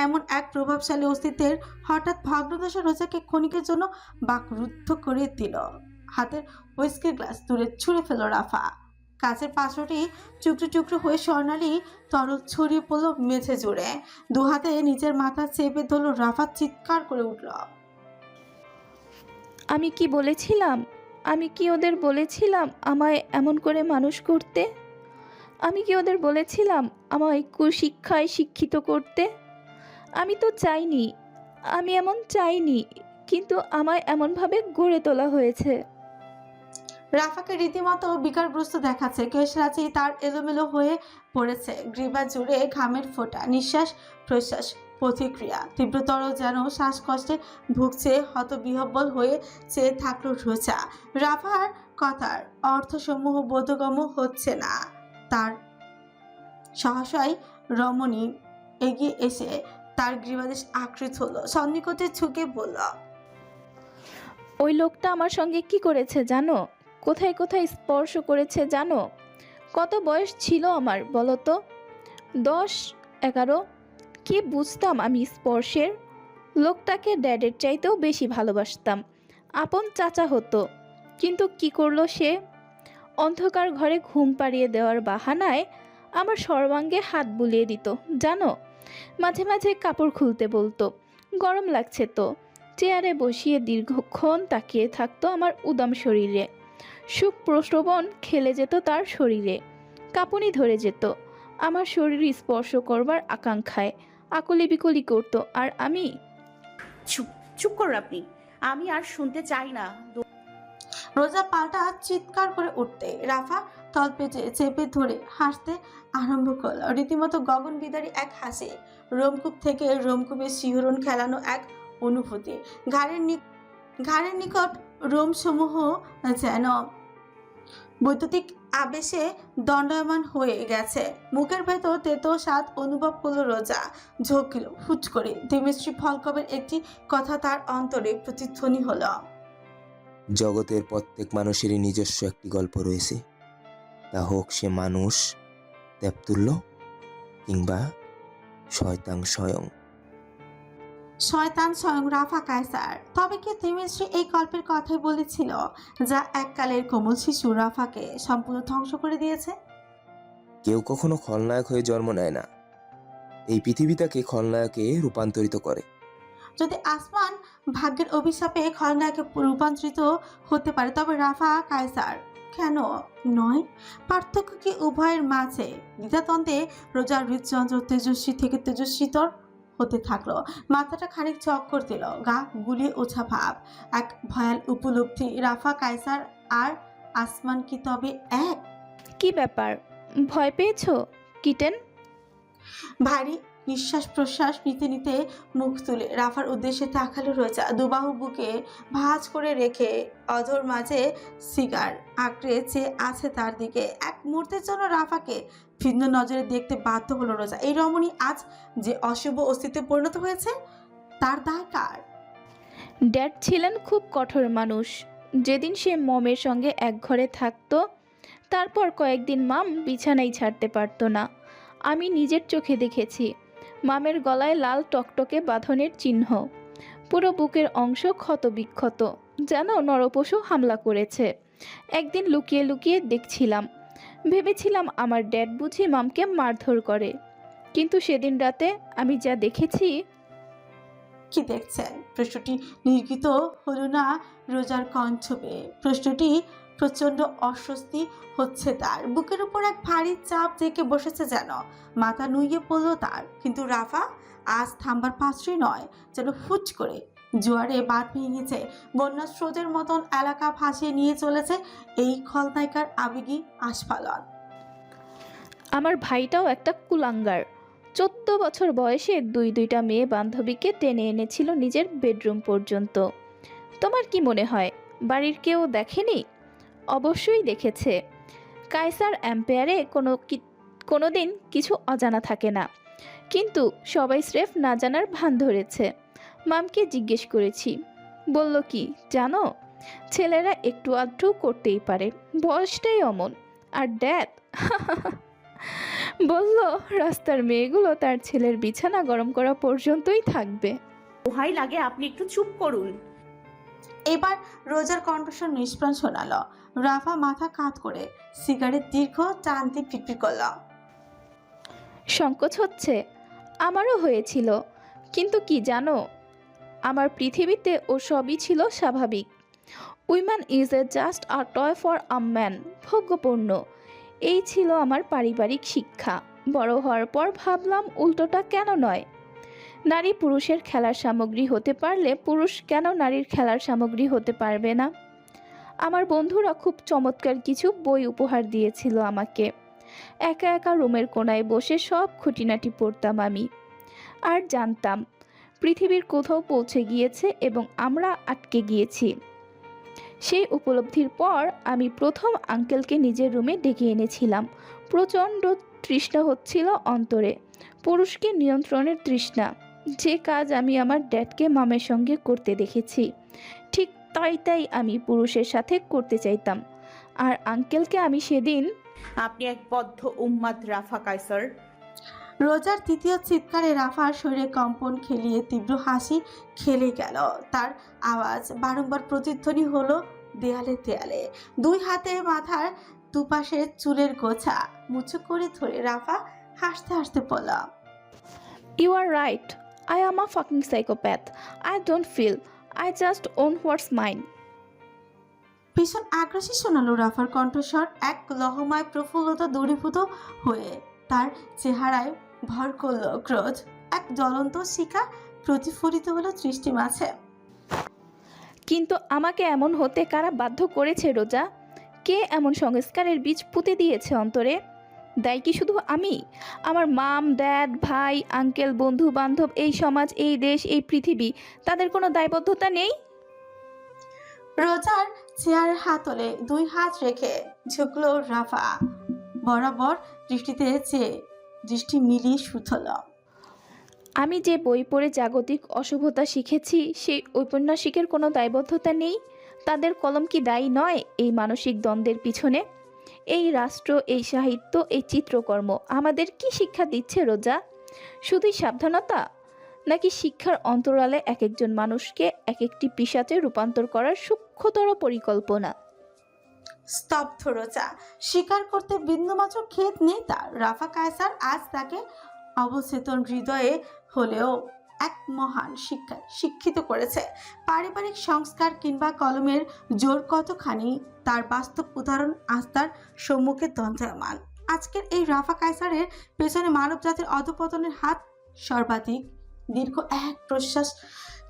এমন এক প্রভাবশালী অস্তিত্বের হঠাৎ ভগ্নদশা রোজাকে ক্ষণিকের জন্য বাকরুদ্ধ করে দিল। হাতের হুইস্কির গ্লাস দূরে ছুঁড়ে ফেল রাফা। কাছের পাত্রটি টুকরো টুকরো হয়ে স্বর্ণালী তরল ছড়িয়ে পড়ল মেঝে জুড়ে। দুহাতে নিজের মাথা চেপে ধরল রাফা, চিৎকার করে উঠল, আমি কি বলেছিলাম? আমি কি ওদের বলেছিলাম আমায় এমন করে মানুষ করতে? আমি কি ওদের বলেছিলাম আমায় কুশিক্ষায় শিক্ষিত করতে? আমি তো চাইনি, আমি এমন চাইনি, কিন্তু আমায় এমনভাবে গড়ে তোলা হয়েছে। রাফাকে রীতিমতো বিকারগ্রস্ত দেখাচ্ছে। কেশরাচি তার এলোমেলো হয়ে পড়েছে, গ্রীবা জুড়ে ঘামের ফোঁটা, নিঃশ্বাস প্রশ্বাস প্রতিক্রিয়া তীব্রতর, যেন শ্বাসকষ্টে ভুগছে। হতবিহ্বল হয়ে চেয়ে থাকলো রোজা। রাফার কথার অর্থসমূহ বোধগম্য হচ্ছে না তার। সহসাই রমণী এগিয়ে এসে তার গ্রীবাদেশ আঁকড়ে হলো, সন্নিকটে ঝুঁকে বলল, ওই লোকটা আমার সঙ্গে কি করেছে জানো? কোথায় কোথায় স্পর্শ করেছে জানো? কত বয়স ছিল আমার বলো তো? 10-11। কি বুঝতাম আমি স্পর্শের? লোকটাকে ড্যাডের চাইতেও বেশি ভালোবাসতাম, আপন চাচা হতো। কিন্তু কি করলো সে? অন্ধকার ঘরে ঘুম পাড়িয়ে দেওয়ার বাহানায় আমার সর্বাঙ্গে হাত বুলিয়ে দিত জানো। মাঝে মাঝে কাপড় খুলতে বলতো, গরম লাগছে তো। চেয়ারে বসিয়ে দীর্ঘক্ষণ তাকিয়ে থাকতো আমার উদাম শরীরে। সুখ প্রশ্রবণ খেলে যেত তার শরীরে, কাঁপুনি ধরে যেত আমার শরীর স্পর্শ করবার আকাঙ্ক্ষায়। আকুলি বিকুলি করতো, আর আমি চুপ চুপ করুন আপনি, আমি আর শুনতে চাই না। রোজা পাল্টা চিৎকার করে উঠতে রাফা তলপেটে চেপে ধরে হাসতে আরম্ভ করলো, রীতিমতো গগন বিদারী এক হাসি। রোমকূপ থেকে রোমকূপের শিহরণ খেলানো এক অনুভূতি। ঘাড়ের নিকট রোমসমূহ যেন বৈদ্যুতিক আবেশে দণ্ডায়মান হয়ে গেছে। মুখের ভেতর তেতো স্বাদ অনুভব করলো রোজা। ঝোঁকল হুট করে। দেবশ্রী ফলকবের একটি কথা তার অন্তরে প্রতিধ্বনি হলো। জগতের প্রত্যেক মানুষেরই নিজস্ব একটি গল্প রয়েছে, তা হোক সে মানুষ, দেবতুল্য কিংবা শয়তান স্বয়ং। শয়তান স্বয়ং রাফা কায়সার। তবে কি দেবশ্রী এই গল্পের কথাই বলেছিল, যা এককালের কোমল শিশু রাফাকে সম্পূর্ণ ধ্বংস করে দিয়েছে? কেউ কখনো খলনায়ক হয়ে জন্ম নেয় না, এই পৃথিবী তাকে খলনায়কে রূপান্তরিত করে। যদি আসমান ভাগ্যের অভিশাপে খলনায়কে রূপান্তরিত হতে পারে, তবে রাফা কায়সার কেন নয়? পার্থক্য কি উভয়ের মাঝে? দ্বিধাদ্বন্দ্বে রোজার হৃদযন্ত্র তেজস্বী থেকে তেজস্বীতর হতে থাকলো। মাথাটা খানিক চক্কর দিল, গা গুলিয়ে ওঠা ভাব, এক ভয়াল উপলব্ধি। রাফা কায়সার আর আসমান কি তবে এক? কি ব্যাপার, ভয় পেয়েছো কিটেন? ভারী নিঃশ্বাস প্রশ্বাস নিতে নিতে মুখ তুলে রাফার উদ্দেশ্যে তাকালো রোজা। দুবাহু বুকে ভাঁজ করে রেখে অধর মাঝে সিগার আঁকড়ে চেয়ে আছে তার দিকে। এক মুহূর্তের জন্য রাফাকে ভিন্ন নজরে দেখতে বাধ্য হলো রোজা। এই রমণী আজ যে অশুভ অস্তিত্বে পরিণত হয়েছে, তার দায় কার? ড্যাড ছিলেন খুব কঠোর মানুষ। যেদিন সে মমের সঙ্গে এক ঘরে থাকতো, তারপর কয়েকদিন মাম বিছানাই ছাড়তে পারতো না। আমি নিজের চোখে দেখেছি মামের গলায় লাল টকটকে বাঁধনের চিহ্ন, পুরো বুকের অংশ ক্ষত বিক্ষত, যেন নরপশু হামলা করেছে। একদিন লুকিয়ে লুকিয়ে দেখছিলাম, ভেবেছিলাম আমার ড্যাড বুঝি মামকে মারধর করে, কিন্তু সেদিন রাতে আমি যা দেখেছি। কি দেখছেন? প্রশ্নটি নির্গিত হলো না রোজার কণ্ঠ পেয়ে। প্রশ্নটি প্রচন্ড অস্বস্তি হচ্ছে তার। বুকের উপর এক ভারী চাপ জেঁকে বসেছে যেন। মাথা নুইয়ে পড়লো তার। কিন্তু রাফা আজ থামবার পাত্রই নয়, যেন ফুট করে জোয়ারে বাঁধ ভেঙেছে। বন্যা স্রোতের মতন এলাকা ভাসিয়ে নিয়ে চলেছে এই খলনায়িকার আবেগী আস্ফালন। আমার ভাইটাও একটা কুলাঙ্গার। 14 বছর বয়সে দুইটা মেয়ে বান্ধবীকে টেনে এনেছিল নিজের বেডরুম পর্যন্ত। তোমার কি মনে হয় বাড়ির কেউ দেখেনি? অবশ্যই দেখেছে। কায়সার এম্পায়ারে কোনোদিন কিছু অজানা থাকে না, কিন্তু সবাই স্রেফ না জানার ভান ধরেছে। মামকে জিজ্ঞেস করেছি, বলল কি জানো, ছেলেরা একটু আধটু করতেই পারে, বয়সটাই অমন। আর ড্যাড বলল রাস্তার মেয়েগুলো তার ছেলের বিছানা গরম করা পর্যন্তই থাকবে। দোহাই লাগে আপনি একটু চুপ করুন। এবার রোজার কণ্ঠস্বর নিষ্প্রাণ শোনালো। রাফা মাথা কাত করে সিগারেট দীর্ঘ টান দিয়ে পিটপিট করল। সংকোচ হচ্ছে? আমারও হয়েছিল, কিন্তু কি জানো, আমার পৃথিবীতে ও সবই ছিল স্বাভাবিক। Woman is a just a toy for a man, ভোগ্যপূর্ণ। এই ছিল আমার পারিবারিক শিক্ষা। বড় হওয়ার পর ভাবলাম উল্টোটা কেন নয়? নারী পুরুষের খেলার সামগ্রী হতে পারলে পুরুষ কেন নারীর খেলার সামগ্রী হতে পারবে না? আমার বন্ধুরা খুব চমৎকার কিছু বই উপহার দিয়েছিল আমাকে। একা একা রুমের কোনায় বসে সব খুঁটিনাটি পড়তাম আমি, আর জানতাম পৃথিবীর কোথাও পৌঁছে গিয়েছে এবং আমরা আটকে গিয়েছি। সেই উপলব্ধির পর আমি প্রথম আঙ্কেলকে নিজের রুমে ডেকে এনেছিলাম। প্রচণ্ড তৃষ্ণা হচ্ছিল অন্তরে, পুরুষকে নিয়ন্ত্রণের তৃষ্ণা। যে কাজ আমি আমার ড্যাডকে মামের সঙ্গে করতে দেখেছি, ঠিক তাই আমি পুরুষের সাথে করতে চাইতাম। আর আঙ্কেলকে আমি সেদিন। আপনি এক বদ্ধ উম্মাদ রাফা কায়সার। রোজার তৃতীয় চিৎকারে রাফার শরীরে কম্পন খেলিয়ে তীব্র হাসি খেলে গেল। তার আওয়াজ বারংবার প্রতিধ্বনি হলো দেয়ালে দেয়ালে। দুই হাতে মাথার দুপাশে চুলের গোছা মুচু করে ধরে রাফা হাসতে হাসতে বলল, you are right, I am a fucking psychopath. I don't feel, I just own what's mine. ভীষণ আগ্রাসী শোনালো রাফার কণ্ঠস্বর। এক লহমায় প্রফুল্লতা দূরীভূত হয়ে তার চেহারায় ভর করল ক্রোধ। এক জ্বলন্ত শিখা প্রতিফলিত হলো দৃষ্টি মাঝে। কিন্তু আমাকে এমন হতে কারা বাধ্য করেছে রোজা? কে এমন সংস্কারের বীজ পুঁতে দিয়েছে অন্তরে? দায়ী কি শুধু আমি? আমার মাম, ড্যাড, ভাই, আঙ্কেল, বন্ধু বান্ধব, এই সমাজ, এই দেশ, এই পৃথিবী, তাদের কোনো দায়বদ্ধতা নেই? রোজার চেয়ারের হাতলে 2 হাত রেখে ঝুঁকলো রাফা। বরাবর দৃষ্টিতে চেয়ে দৃষ্টি মিলিয়ে শুধল। আমি যে বই পড়ে জাগতিক অশুভতা শিখেছি, সেই ঔপন্যাসিকের কোনো দায়বদ্ধতা নেই? তাদের কলম কি দায়ী নয় এই মানসিক দ্বন্দ্বের পিছনে? এই রাষ্ট্র, এই সাহিত্য, এই চিত্রকর্ম আমাদের কি শিক্ষা দিচ্ছে রোজা? শুধুই সাবধানতা, নাকি শিক্ষার অন্তরালে এক একজন মানুষকে এক একটি পিশাচে রূপান্তর করার সূক্ষ্মতর পরিকল্পনা? স্তব্ধ রোজা। স্বীকার করতে বিন্দুমাত্র খেদ নেই তার। রাফা কায়সার আজ তাকে অবচেতন হৃদয়ে হলেও এক মহান শিক্ষিত করেছে। পারিবারিক সংস্কার কিংবা কলমের জোর কতখানি তার বাস্তব উদাহরণ আজ তার সম্মুখে দণ্ডায়মান। আজকের এই রাফা কায়সারের পেছনে মানব জাতির অধঃপতনের হাত সর্বাধিক। দীর্ঘ এক প্রশ্বাস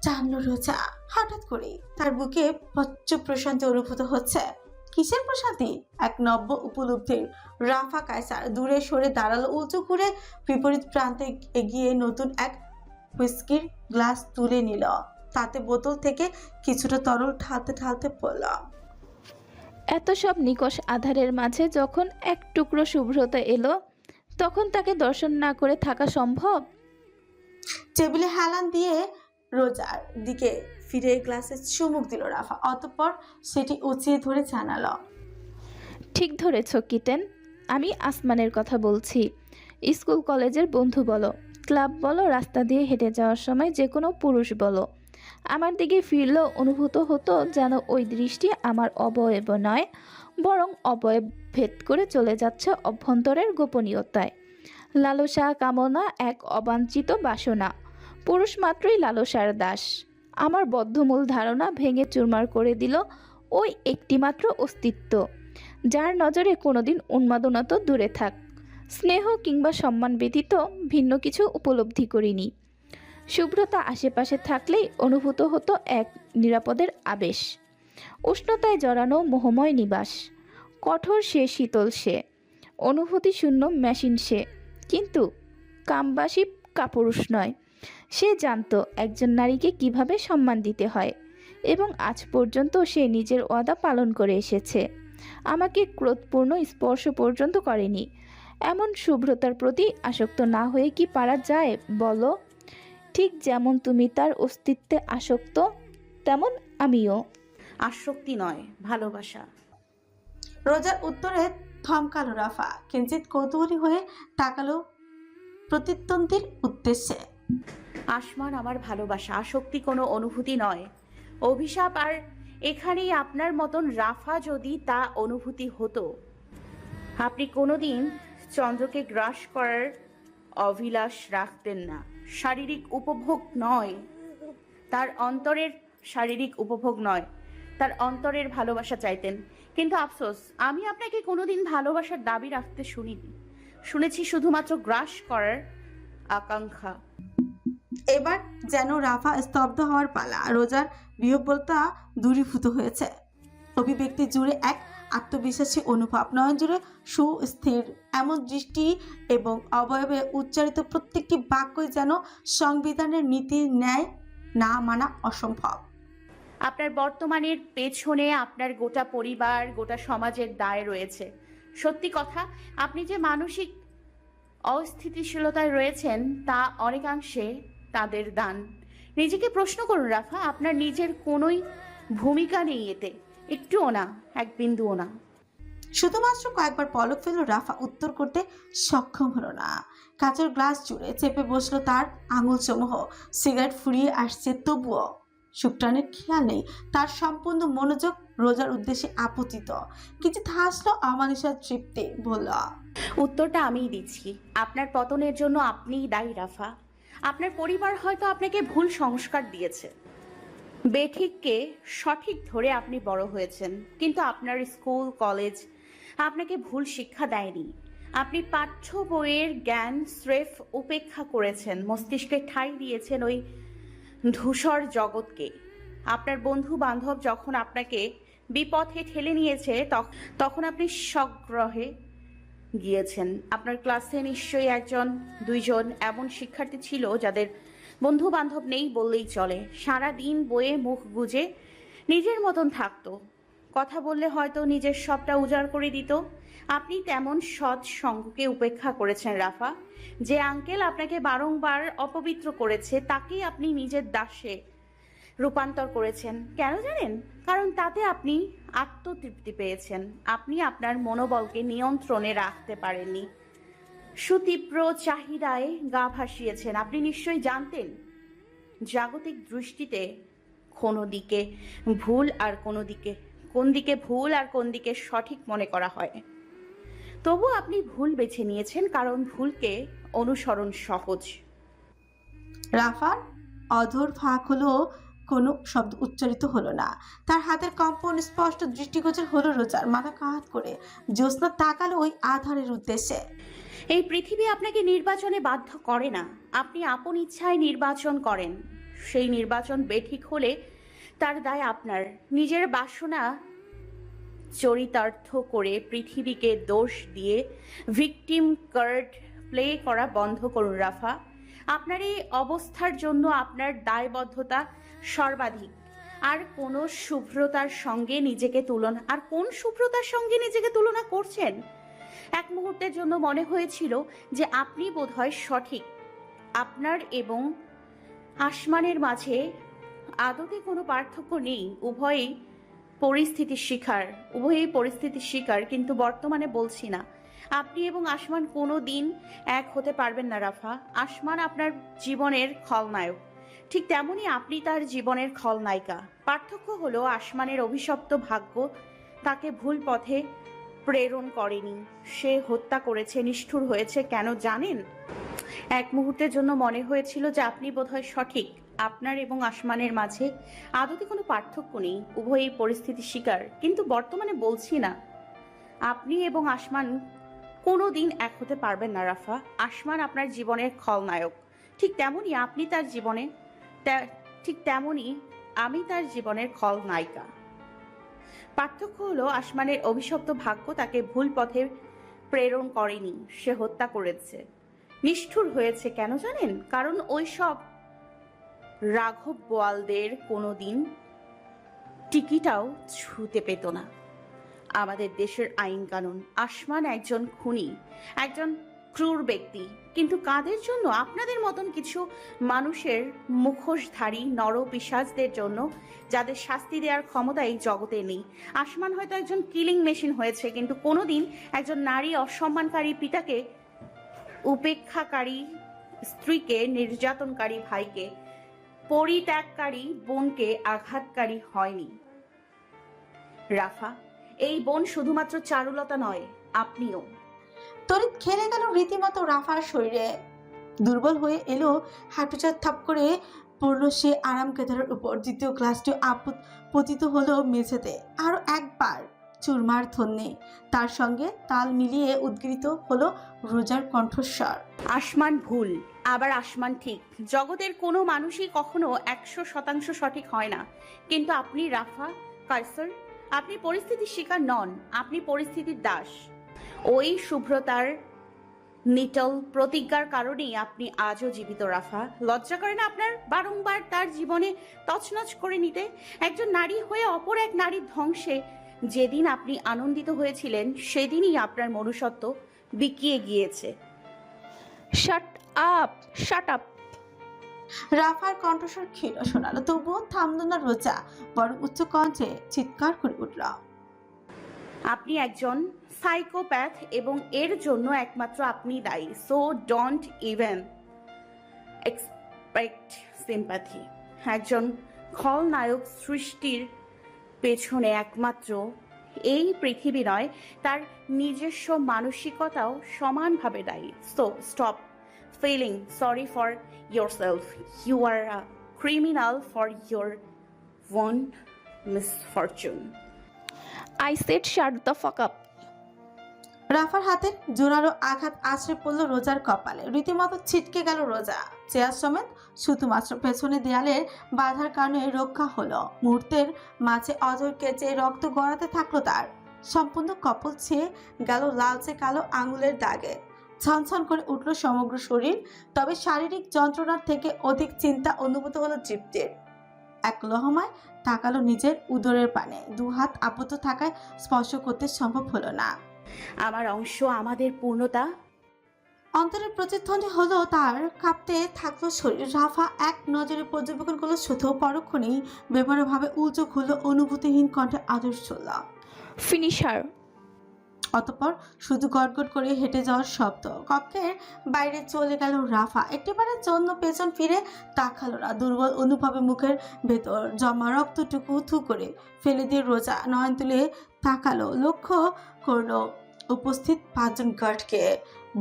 টানল রোজা। হঠাৎ করে তার বুকে প্রচ্ছ প্রশান্তি অনুভূত হচ্ছে। কিসের প্রশান্তি? এক নব্য উপলব্ধির। রাফা কায়সার দূরে সরে দাঁড়ালো, উঁচু করে বিপরীত প্রান্তে এগিয়ে নতুন এক হুইস্কির গ্লাস তুলে নিল। তাতে বোতল থেকে কিছুটা তরল ঢালতে ঢালতে পড়ল। এত সব নিকষ আধারের মাঝে যখন এক টুকরো শুভ্রতা এলো, তখন তাকে দর্শন না করে থাকা সম্ভব? টেবিলে হেলান দিয়ে রোজার দিকে ফিরে গ্লাসে চুমুক দিল রাফা। অতঃপর সেটি উঁচিয়ে ধরে জানালো, ঠিক ধরেছ কিটেন, আমি আসমানের কথা বলছি। স্কুল কলেজের বন্ধু বলো, ক্লাব বলো, রাস্তা দিয়ে হেঁটে যাওয়ার সময় যে কোনো পুরুষ বলো, আমার দিকে ফিরলেও অনুভূত হতো যেন ওই দৃষ্টি আমার অবয়ব নয়, বরং অবয়ব ভেদ করে চলে যাচ্ছে অভ্যন্তরের গোপনীয়তায়। লালসা কামনা এক অবাঞ্ছিত বাসনা, পুরুষ মাত্রই লালসার দাস। আমার বদ্ধমূল ধারণা ভেঙে চুরমার করে দিল ওই একটিমাত্র অস্তিত্ব, যার নজরে কোনোদিন উন্মাদনা তো দূরে থাক, স্নেহ কিংবা সম্মান ব্যতীত ভিন্ন কিছু উপলব্ধি করিনি। শুভ্রতা আশেপাশে থাকলেই অনুভূত হতো এক নিরাপদের আবেশ, উষ্ণতায় জড়ানো মোহময় নিবাস। কঠোর সে, শীতল সে, অনুভূতি শূন্য মেশিন সে, কিন্তু কামবাসী কাপুরুষ নয়। সে জানতো একজন নারীকে কিভাবে সম্মান দিতে হয়, এবং আজ পর্যন্ত সে নিজের ওয়াদা পালন করে এসেছে। আমাকে ক্রোধপূর্ণ স্পর্শ পর্যন্ত করেনি। এমন শুভ্রতার প্রতি আসক্ত না হয়ে কি পারা যায় বলো? ঠিক যেমন তুমি তার অস্তিত্বে আসক্ত, তেমন আমিও। আসক্তি নয়, ভালোবাসা। রোজার উত্তরে থমকালো রাফা। কিঞ্চিত কৌতূহলী হয়ে তাকালো প্রতিদ্বন্দ্বীর উদ্দেশ্যে। আসমান আমার ভালোবাসা, আসক্তি কোনো অনুভূতি নয়, অভিশাপ। আর এখানেই আপনার মতন রাফা যদি তা অনুভূতি হতো, আপনি কোনোদিন চন্দ্রকে গ্রাস করার অভিলাষ রাখতেন না। শারীরিক উপভোগ নয়, তার অন্তরের শারীরিক উপভোগ নয়, তার অন্তরের ভালোবাসা চাইতেন। কিন্তু আফসোস, আমি আপনাকে কোনোদিন ভালোবাসার দাবি রাখতে শুনিনি। শুনেছি শুধুমাত্র গ্রাস করার আকাঙ্ক্ষা। এবার যেন রাফা স্তব্ধ হওয়ার পালা। রোজার বিহ্বলতা দূরীভূত হয়েছে। অভিব্যক্তি জুড়ে এক আত্মবিশ্বাসী অনুভব, নয়ন জুড়ে সুস্থির এমন দৃষ্টি এবং অবয়বে উচ্চারিত প্রত্যেকটি বাক্যই যেন সংবিধানের নীতির ন্যায় না মানা অসম্ভব। আপনার বর্তমানের পেছনে আপনার গোটা পরিবার, গোটা সমাজের দায় রয়েছে। সত্যি কথা, আপনি যে মানসিক অস্থিতিশীলতায় রয়েছেন তা অনেকাংশে তাদের দান। নিজেকে প্রশ্ন করুন রাফা, আপনার নিজের কোনোই ভূমিকা নেই এতে, একটুও না, এক বিন্দুও না। শুধুমাত্র কয়েকবার পলক ফেলল রাফা, উত্তর করতে সক্ষম হলো না। কাচের গ্লাস জুড়ে চেপে বসলো তার আঙুল সমূহ। সিগারেট ফুরিয়ে আসছে, তবুও সুপ্রাণের খেয়াল নেই। তার সম্পূর্ণ মনোযোগ রোজার উদ্দেশ্যে আপতিত। কিছু হাসলো অমানিসার তৃপ্তি, বলল, উত্তরটা আমিই দিচ্ছি। আপনার পতনের জন্য আপনিই দায়ী রাফা। আপনার পরিবার হয়তো আপনাকে ভুল সংস্কার দিয়েছে, বেঠিককে সঠিক ধরে আপনি বড় হয়েছেন, কিন্তু আপনার স্কুল কলেজ আপনাকে ভুল শিক্ষা দেয়নি। আপনি পাঠ্য বইয়ের জ্ঞান স্রেফ উপেক্ষা করেছেন, মস্তিষ্কে ঠাঁই দিয়েছেন ওই ধূসর জগৎকে। আপনার বন্ধু বান্ধব যখন আপনাকে বিপথে ঠেলে নিয়েছে, তখন আপনি সগ্রহে গিয়েছেন। আপনার ক্লাসে নিশ্চয়ই একজন দুইজন এমন শিক্ষার্থী ছিল যাদের বন্ধু বান্ধব নেই বললেই চলে। সারা দিন বইয়ে মুখ গুজে নিজের মতন থাকতো। কথা বললে হয়তো নিজের সবটা উজাড় করে দিত। আপনি তেমন সৎ সঙ্গকে উপেক্ষা করেছেন রাফা। যে আঙ্কেল আপনাকে বারংবার অপবিত্র করেছে তাকেই আপনি নিজের দাসে রূপান্তর করেছেন। কেন জানেন? কারণ তাতে আপনি আত্মতৃপ্তি পেয়েছেন। আপনি আপনার মনোবলকে নিয়ন্ত্রণে রাখতে পারেননি। সুতীব্র চাহিদায় গা ভাসিয়েছেন। আপনি নিশ্চয়ই জানতেন জাগতিক দৃষ্টিতে কোনো দিকে ভুল আর কোন দিকে ভুল আর কোন দিকে সঠিক মনে করা হয়। তবু আপনি ভুল বেছে নিয়েছেন কারণ ভুলকে অনুসরণ সহজ। রাফার অধর ফাঁক হলো, কোনো শব্দ উচ্চারিত হলো না। তার হাতের কম্পন স্পষ্ট দৃষ্টিগোচর হলো রোজার। মাথা কাত করে জ্যোৎস্না তাকালো ওই আধারের উদ্দেশ্যে। এই পৃথিবী আপনাকে নির্বাচনে বাধ্য করে না, আপনি আপন ইচ্ছায় নির্বাচন করেন। সেই নির্বাচন বেঠিক হলে তার দায় আপনার। নিজের বাসনা চরিতার্থ করে পৃথিবীকে দোষ দিয়ে ভিকটিম কার্ড প্লে করা বন্ধ করুন রাফা। আপনার এই অবস্থার জন্য আপনার দায়বদ্ধতা সর্বাধিক। আর কোন শুভ্রতার সঙ্গে নিজেকে তুলনা করছেন? এক মুহূর্তের জন্য মনে হয়েছিল যে আপনি বোধহয় সঠিক। আপনার এবং আসমানের মাঝে আদতে কোনো পার্থক্য নেই। উভয়ই পরিস্থিতির শিকার। কিন্তু বর্তমানে বলছি না। আপনি এবং আসমান কোনো দিন এক হতে পারবেন না রাফা। আসমান আপনার জীবনের খলনায়ক, ঠিক তেমনি আপনি তার জীবনের খলনায়িকা। পার্থক্য হলো আসমানের অভিশপ্ত ভাগ্য তাকে ভুল পথে প্রেরণ করেনি, সে হত্যা করেছে, নিষ্ঠুর হয়েছে। কেন জানেন? এক মুহূর্তের জন্য মনে হয়েছিল যে আপনি বোধহয় সঠিক। আপনার এবং আসমানের মাঝে আদতে কোনো পার্থক্য নেই। উভয়ই পরিস্থিতির শিকার। কিন্তু বর্তমানে বলছি না। আপনি এবং আসমান কোনো দিন এক হতে পারবেন না রাফা। আসমান আপনার জীবনের খলনায়ক, ঠিক তেমনি আমি তার জীবনের খলনায়িকা। পার্থক্য হলো আসমানের অভিশপ্ত ভাগ্য তাকে ভুল পথে প্রেরণ করেনি, সে হত্যা করেছে, নিষ্ঠুর হয়েছে। কেন জানেন? কারণ ওই সব রাঘব বোয়ালদের কোনোদিন টিকিটাও ছুঁতে পেত না আমাদের দেশের আইন কানুন। আসমান একজন খুনি, একজন ক্রূর ব্যক্তি। কিন্তু কাদের জন্য? আপনাদের মতন কিছু মানুষের মুখোশধারী নরপিশাচদের জন্য, যাদের শাস্তি দেওয়ার ক্ষমতা এই জগতে নেই। আসমান হয়তো একজন কিলিং মেশিন হয়েছে, কিন্তু কোনোদিন একজন নারী অসম্মানকারী পিতাকে, উপেক্ষাকারী স্ত্রীকে, নির্যাতনকারী ভাইকে, পরিত্যাগকারী বোনকে আঘাতকারী হয়নি রাফা। এই বোন শুধুমাত্র চারুলতা নয়, আপনিও। তড়িৎ খেলে গেল রীতিমতো রাফার শরীরে। দুর্বল হয়ে এলো, হাঁটুচার থাপ করে পড়লো সে আরাম কেদারের উপর। দ্বিতীয় গ্লাসটিও পতিত হলো মেঝেতে। আরো একবার চুরমার ধন্যে। তার সঙ্গে তাল মিলিয়ে উদ্গৃহীত হলো রোজার কণ্ঠস্বর। আসমান ভুল, আবার আসমান ঠিক। জগতের কোনো মানুষই কখনো 100% সঠিক হয় না। কিন্তু আপনি রাফা কায়সার, আপনি পরিস্থিতির শিকার নন, আপনি পরিস্থিতির দাস। ওই শুভ্রতার নিটল প্রতিজ্ঞার কারণেই আপনি আজও জীবিত রাফা। লজ্জা করে না আপনার বারংবার তার জীবনে তছনছ করে নিতে? একজন নারী হয়ে অপর এক নারীর ধ্বংসে যেদিন আপনি আনন্দিত হয়েছিলেন, সেদিনই আপনার মনুষ্যত্ব বিকিয়ে গিয়েছে। Shut up. রাফার কণ্ঠস্বর ক্ষীণ শোনালো, তবুও থামলো না রোজা। বরং উচ্চ কণ্ঠে চিৎকার করে উঠল, আপনি একজন সাইকোপ্যাথ এবং এর জন্য একমাত্র আপনি দায়ী। So don't even expect sympathy. একজন খলনায়ক সৃষ্টির পেছনে একমাত্র এই পৃথিবী নয়, তার নিজস্ব মানসিকতাও সমানভাবে দায়ী। So stop feeling sorry for yourself. You are a criminal for your own misfortune. I said shut the fuck up. রাফার হাতের জোরালো আঘাত আছড়ে পড়লো রোজার কপালে। রীতিমতো ছিটকে গেল রোজা। চেয়ার সমেত শুধুমাত্র পেছনে দেয়ালের বাধার কারণে রক্ষা হলো। মুহূর্তের মাঝে অজর কেচে রক্ত গড়াতে থাকলো তার। সম্পূর্ণ কপল ছেয়ে গেল লালচে কালো আঙুলের দাগে। ছনছন করে উঠল সমগ্র শরীর। তবে শারীরিক যন্ত্রণার থেকে অধিক চিন্তা অনুভূত হলো তৃপ্তির। এক লহমায় তাকালো নিজের উদরের পানে। দু হাত আবদ্ধ থাকায় স্পর্শ করতে সম্ভব হলো না। আমার অংশ, আমাদের পূর্ণতা। অন্তরের প্রতিধ্বনি হলো তার। কাঁপতে থাকলো শরীর। রাফা এক নজরে পর্যবেক্ষণ করলো শুধু। পরক্ষণেই বেপরোয়াভাবে উলচোখ হলো অনুভূতিহীন কণ্ঠে আদর্শ চলল। ফিনিশার। অতঃপর শুধু গটগট করে হেঁটে যাওয়ার শব্দ। কক্ষের বাইরে চলে গেল রাফা। একটিবারের জন্য পেছন ফিরে তাকালো না। দুর্বল অনুভবে মুখের ভেতর জমা রক্তটুকু থু করে ফেলে দিয়ে রোজা নয়ন তুলে তাকালো। লক্ষ্য করলো উপস্থিত 5 জন গার্ডকে।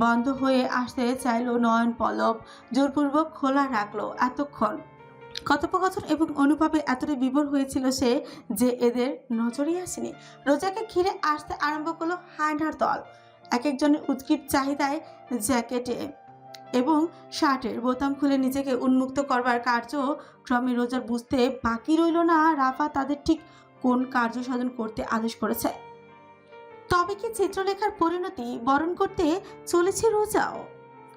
বন্ধ হয়ে আসতে চাইলো নয়ন পলব জোরপূর্বক খোলা রাখলো। এতক্ষণ কথোপকথন এবং অনুভবে এতটাই বিভোর হয়েছিল সে যে এদের নজরই আসেনি। রোজাকে ঘিরে আসতে আরম্ভ করলো হাঁটার দল। এক একজনের উৎকৃষ্ট চাহিদায় জ্যাকেটে এবং শার্টের বোতাম খুলে নিজেকে উন্মুক্ত করবার কার্যক্রমে রোজার বুঝতে বাকি রইল না রাফা তাদের ঠিক কোন কার্য সাধন করতে আদেশ করেছে। তবে কি চিত্রলেখার পরিণতি বরণ করতে চলেছে রোজাও?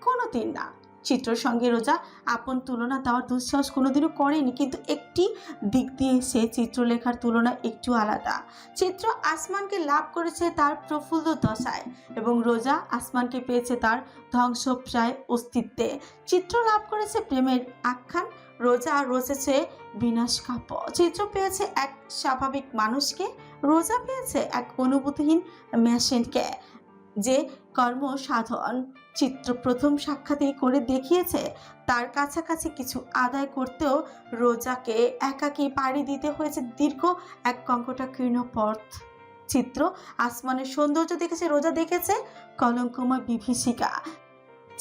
কোনোদিন না। চিত্রর সঙ্গে রোজা আপন তুলনা দেওয়ার দুঃসাহস কোনোদিনও করেনি, কিন্তু একটি দিক দিয়ে সে চিত্রলেখার তুলনা একটু আলাদা। চিত্র আসমানকে লাভ করেছে তার প্রফুল্ল দশায় এবং রোজা আসমানকে পেয়েছে তার ধ্বংসপ্রায় অস্তিত্বে। চিত্র লাভ করেছে প্রেমের আখ্যান, রোজা রচেছে বিনাশকাব্য। চিত্র পেয়েছে এক স্বাভাবিক মানুষকে, রোজা পেয়েছে এক অনুভূতিহীন মেশিনকে যে কর্ম সাধন চিত্র প্রথম সাক্ষাতেই করে দেখিয়েছে। তার কাছাকাছি কিছু আদায় করতেও রোজাকে একাকী পাড়ি দিতে হয়েছে দীর্ঘ এক কঙ্কটাকীর্ণ পথ। চিত্র আসমানের সৌন্দর্য দেখেছে, রোজা দেখেছে কলঙ্কময় বিভীষিকা।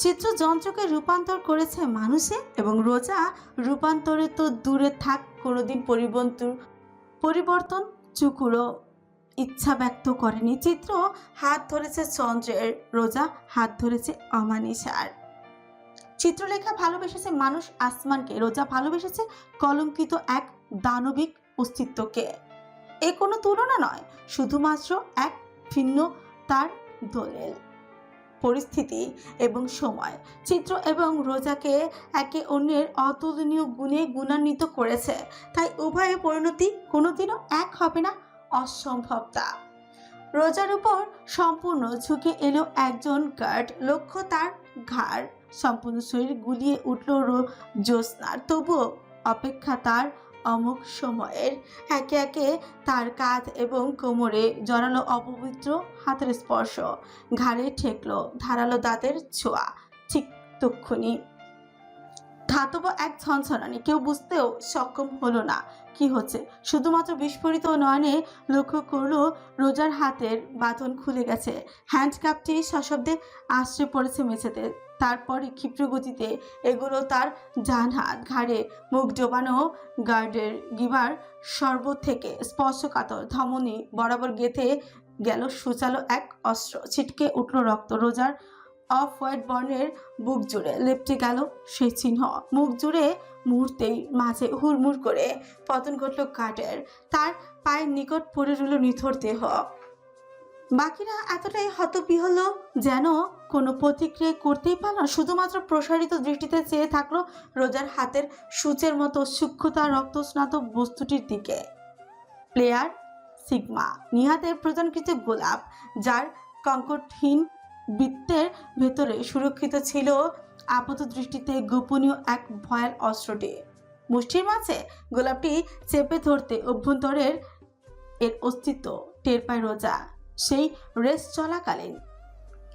চিত্র যন্ত্রকে রূপান্তর করেছে মানুষে এবং রোজা রূপান্তরে তো দূরে থাক, কোনোদিন পরিবর্তন চুকুরো ইচ্ছা ব্যক্ত করেনি। চিত্র হাত ধরেছে চন্দ্রের, রোজা হাত ধরেছে অমানিসার। চিত্রলেখা ভালোবেসেছে মানুষ আসমানকে, রোজা ভালোবেসেছে কলঙ্কিত এক দানবিক অস্তিত্বকে। এ কোনো তুলনা নয়, শুধুমাত্র এক ভিন্ন তার দলিল। পরিস্থিতি এবং সময় চিত্র এবং রোজাকে একে অন্যের অতুলনীয় গুণে গুণান্বিত করেছে। তাই উভয়ের পরিণতি কোনোদিনও এক হবে না, অসম্ভবতা। রোজার উপর সম্পূর্ণ ঝুঁকে এলো একজন গার্ড। লক্ষ্য তার ঘাড়। সম্পূর্ণ শরীর গুলিয়ে উঠল জ্যোৎস্নার। তবুও অপেক্ষা তার অমুক সময়ের। একে একে তার কাঁধ এবং কোমরে জড়ালো অপবিত্র হাতের স্পর্শ, ঘাড়ে ঠেকলো ধারালো দাঁতের ছোঁয়া। ঠিক তক্ষুনি ধাতব এক ঝনঝনানি। কেউ বুঝতেও সক্ষম হলো না কি হচ্ছে। শুধুমাত্র বিস্ফোরিত নয়নে লক্ষ্য করলো রোজার হাতের বাঁধন খুলে গেছে। হ্যান্ডকাপটি সশব্দে আশ্রয় পড়েছে মেঝেতে। তারপরে ক্ষিপ্র গতিতে এগুলো তার ডান হাত। ঘাড়ে মুখ ডোবানো গার্ডের গিবার শরবত থেকে স্পর্শকাতর ধমনী বরাবর গেঁথে গেল সুচালো এক অস্ত্র। ছিটকে উঠল রক্ত। রোজার অফ হোয়াইট বর্ণের বুক জুড়ে লেপটে গেল সেই চিহ্ন। মুখ জুড়ে মুহূর্তেই মাঝে হুড়মুড় করে পতন ঘটল গার্ডের। তার পায়ের নিকট পড়ে রইল নিথর দেহ। বাকিরা এতটাই হতবিহ্বল যেন কোনো প্রতিক্রিয়া করতেই পারল না। শুধুমাত্র প্রসারিত দৃষ্টিতে চেয়ে থাকলো রোজার হাতের সূচের মতো সূক্ষ্মতা রক্তস্নাত বস্তুটির দিকে। প্লেয়ার সিগমা, নিহাতের প্রদানকৃত গোলাপ, যার কঙ্কটহীন বৃত্তের ভেতরে সুরক্ষিত ছিল আপাত দৃষ্টিতে গোপনীয় এক ভয়াল অস্ত্রটি। মুষ্টির মাঝে গোলাপটি চেপে ধরতে অভ্যন্তরের এর অস্তিত্ব টের পায় রোজা। সেই রেস চলাকালীন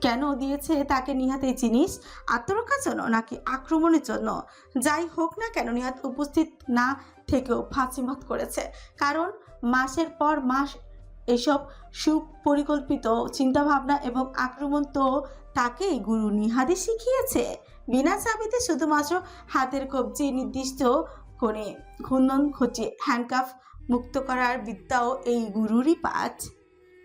কেন দিয়েছে তাকে নিহাত এই জিনিস? আত্মরক্ষার জন্য নাকি আক্রমণের জন্য? যাই হোক না কেন নিহাত উপস্থিত না থেকেও ফাঁসিমত করেছে। কারণ মাসের পর মাস এসব সুপরিকল্পিত চিন্তাভাবনা এবং আক্রমণ তো তাকেই গুরু নিহাদি শিখিয়েছে। বিনা চাবিতে শুধুমাত্র হাতের কবজি নির্দিষ্ট কোণে ঘূর্ণন ঘটিয়ে হ্যান্ডকাফ মুক্ত করার বিদ্যাও এই গুরুরই পাঠ।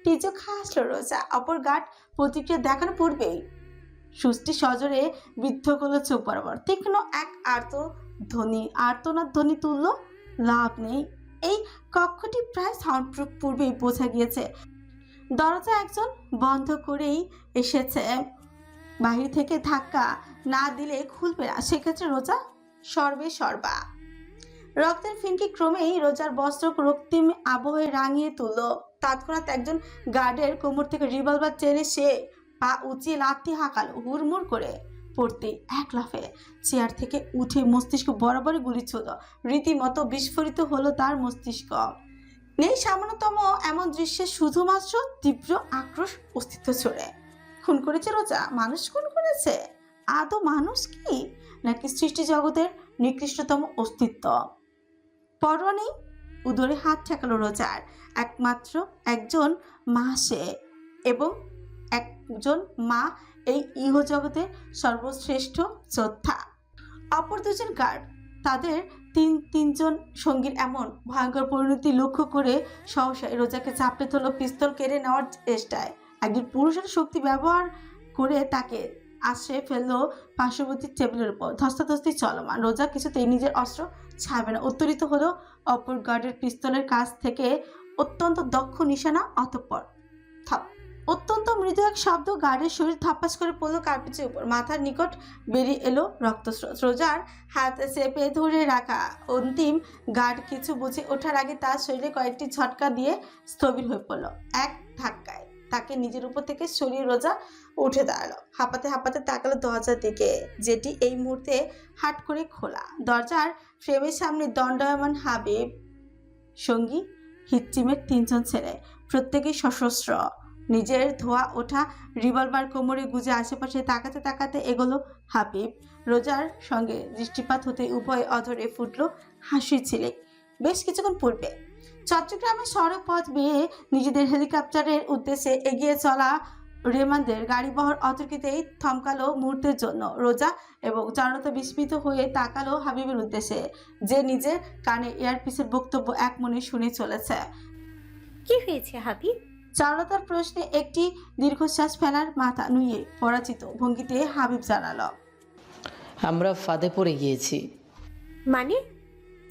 টিজক হাসল রোজা। অপর গার্ড প্রতিক্রিয়া দেখানোর পূর্বেই সুষ্টি সজরে বিদ্ধ করলো চোখ বরাবর। তীক্ষ্ণ এক আর্তনাদ ধ্বনি তুলল। লাভ নেই, এই কক্ষটি প্রায় সাউন্ডপ্রুফ। পূর্বেই বোঝা গিয়েছে দরজা একজন বন্ধ করেই এসেছে, বাহির থেকে ধাক্কা না দিলে খুলবে না, সেক্ষেত্রে রোজা সর্বা। রক্তের ফিনকি ক্রমেই রোজার বস্ত্র রক্তিম আবহে রাঙিয়ে তুলল। তৎক্ষণাৎ একজন গার্ডের কোমর থেকে রিভলভার টেনে সে পা উঁচিয়ে লাথি হাঁকালো। হুড়মুড় করে পড়তে এক লাফে চেয়ার থেকে উঠে মস্তিষ্ক বরাবরই গুলি ছুঁল। রীতিমতো বিস্ফোরিত হলো তার মস্তিষ্ক। নেই সামান্যতম এমন দৃশ্যে শুধুমাত্র তীব্র আক্রোশ অস্তিত্ব ছড়ে। খুন করেছে রোজা? মানুষ খুন করেছে? আদৌ মানুষ কি, নাকি সৃষ্টি জগতের নিকৃষ্টতম অস্তিত্ব? পরোয়া নেই, উদরে হাত ঠেকালো রোজার। একমাত্র একজন মা সে, এবং একজন মা এই ইহজগতের সর্বশ্রেষ্ঠ যোদ্ধা। অপর দুজন গার্ড তাদের তিনজন সঙ্গীর এমন ভয়ঙ্কর পরিণতি লক্ষ্য করে সহসায় রোজাকে চাপড়ে ধরল পিস্তল কেড়ে নেওয়ার চেষ্টায়। একজন পুরুষের শক্তি ব্যবহার করে তাকে আশ্রয় ফেললো পার্শ্ববর্তী টেবিলের উপর। ধস্তাধস্তি চলমান। রোজা কিছুতেই নিজের অস্ত্র ছাড়বে না। উত্তরিত হলো অপর গার্ডের পিস্তলের কাছ থেকে অত্যন্ত দক্ষ নিশানা। অতঃপর থাপ, অত্যন্ত মৃদু এক শব্দ। গার্ডের শরীর থাপ্পাস করে পড়লো কার্পেটের উপর। মাথার নিকট বেরিয়ে এলো রক্তস্রোত। রোজার হাত চেপে ধরে রাখা অন্তিম গার্ড কিছু বুঝে ওঠার আগে তার শরীরে কয়েকটি ঝটকা দিয়ে স্থবির হয়ে পড়লো। এক ধাক্কায় তাকে নিজের উপর থেকে সরিয়ে রোজা উঠে দাঁড়ালো। হাঁপাতে হাঁপাতে তাকালো দরজার দিকে, যেটি এই মুহূর্তে হাট করে খোলা। দরজার ফ্রেমের সামনে দণ্ডায়মান হাবিব, সঙ্গী হিটটিমের তিনজন ছেলে, প্রত্যেকেই সশস্ত্র। নিজের ধোয়া ওঠা রিভলভার কোমরে গুজে আশেপাশে তাকাতে তাকাতে এগোলো হাবিব। রোজার সঙ্গে দৃষ্টিপাত হতে উভয় অধরে ফুটলো হাসি ছিলে। বেশ কিছুক্ষণ পূর্বে চট্টগ্রামের সড়ক পথ বেয়ে নিজেদের হেলিকপ্টারের উদ্দেশ্যে এগিয়ে চলা রেমানদের গাড়িবহর অতর্কিতেই থমকালো মুহূর্তের জন্য। রোজা এবং চারুলতা বিস্মিত হয়ে তাকালো হাবিবের উদ্দেশ্যে, যে নিজের কানে এয়ারপিসের বক্তব্য এক মনে শুনে চলেছে। কি হয়েছে হাবিব? চারুলতার প্রশ্নে একটি দীর্ঘশ্বাস ফেলার মাথা নুয়ে পরাজিত ভঙ্গিতে হাবিব জানালো, আমরা ফাঁদে পড়ে গিয়েছি। মানে?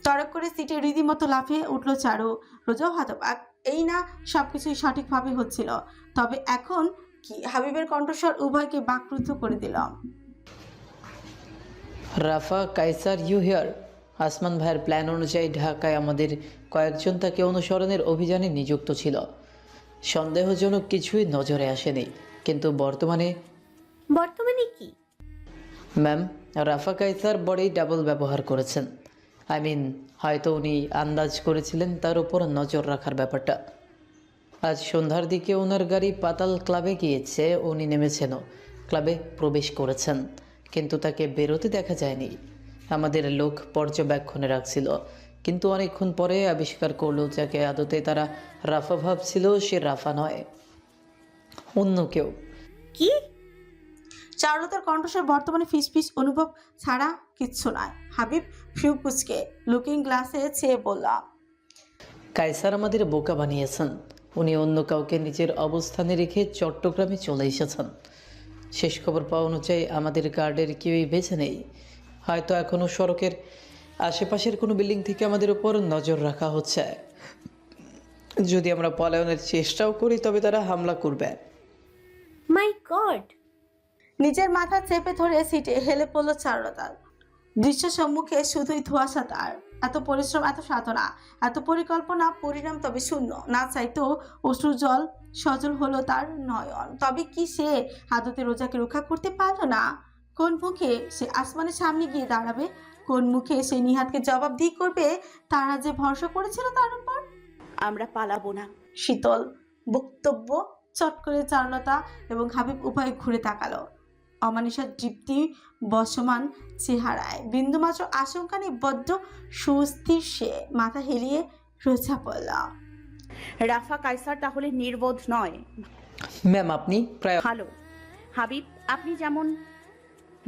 তড়ক করে সিটে রীতিমতো লাফিয়ে উঠল চারু। রোজাও হতবাক। এই না সবকিছুই সঠিকভাবে হচ্ছিল, তবে এখন কি? হাবিবের কণ্ঠস্বর উভয়কে বাকরুদ্ধ করে দিল। রাফা, কাইসার, ইউ হিয়ার। আসমান ভাইয়ের প্ল্যান অনুযায়ী ঢাকায় আমাদের কয়েকজন তাকে অনুসরণের অভিযানে নিযুক্ত ছিল। সন্দেহজনক কিছুই নজরে আসেনি, কিন্তু বর্তমানে কি? ম্যাম, রাফা কাইসার বড়ই ডাবল ব্যবহার করেছেন। হয়তো উনি আন্দাজ করেছিলেন তার উপর নজর রাখার ব্যাপারটা। আজ সন্ধ্যার দিকে ওনার গাড়ি পাতাল ক্লাবে গিয়েছে। উনি নেমেছেনও, ক্লাবে প্রবেশ করেছেন, কিন্তু তাকে বেরোতে দেখা যায়নি। আমাদের লোক পর্যবেক্ষণে রাখছিল, কিন্তু অনেকক্ষণ পরে আবিষ্কার করলো যাকে আদতে তারা রাফা ভাবছিল সে রাফা নয়, অন্য কেউ। কি? চারুলতার কণ্ঠস্বর বর্তমানে ফিসফিস অনুভব ছাড়া কিচ্ছু নয়। হাবিব ফিউ কুচকে লুকিং গ্লাসে চেয়ে বলল, কাইসার আমাদের বোকা বানিয়েছেন। উনি অন্য কাউকে নিজের অবস্থানে রেখে চট্টগ্রামে চলে এসেছেন। শেষ খবর পাওয়া অনুযায়ী আমাদের গার্ডের কেউই বেঁচে নেই। হয়তো এখনও সড়কের আশেপাশের কোনো বিল্ডিং থেকে আমাদের উপর নজর রাখা হচ্ছে। যদি আমরা পলায়নের চেষ্টাও করি তবে তারা হামলা করবে। মাই গড! নিজের মাথা চেপে ধরে সিটে হেলে পড়ল চারুলতা। দৃশ্য সম্মুখে শুধুই ধোঁয়াশা তার। এত পরিশ্রম, এত সাধনা, এত পরিকল্পনা, পরিণাম তবে শূন্য। না চাইতেও অশ্রু জল সজল হলো তার নয়ন। তবে কি সে আদতে রোজাকে রক্ষা করতে পারল না? কোন মুখে সে আসমানের সামনে গিয়ে দাঁড়াবে? কোন মুখে সে নিহাতকে জবাবদিহি করবে? তারা যে ভরসা করেছিল তার উপর। আমরা পালাবো না। শীতল বক্তব্য। চট করে চারুলতা এবং হাবিব উভয় ঘুরে তাকালো। অমানিসার দীপ্তি বসমান চেহারায় বিন্দুমাত্র আশঙ্কা নেই। বড্ড সুস্থির সে। মাথা হেলিয়ে রোজা পড়ল, রাফা কাইসার তাহলে নির্বোধ নয়। ম্যাম, আপনি প্রায় ভালো। হাবিব, আপনি যেমন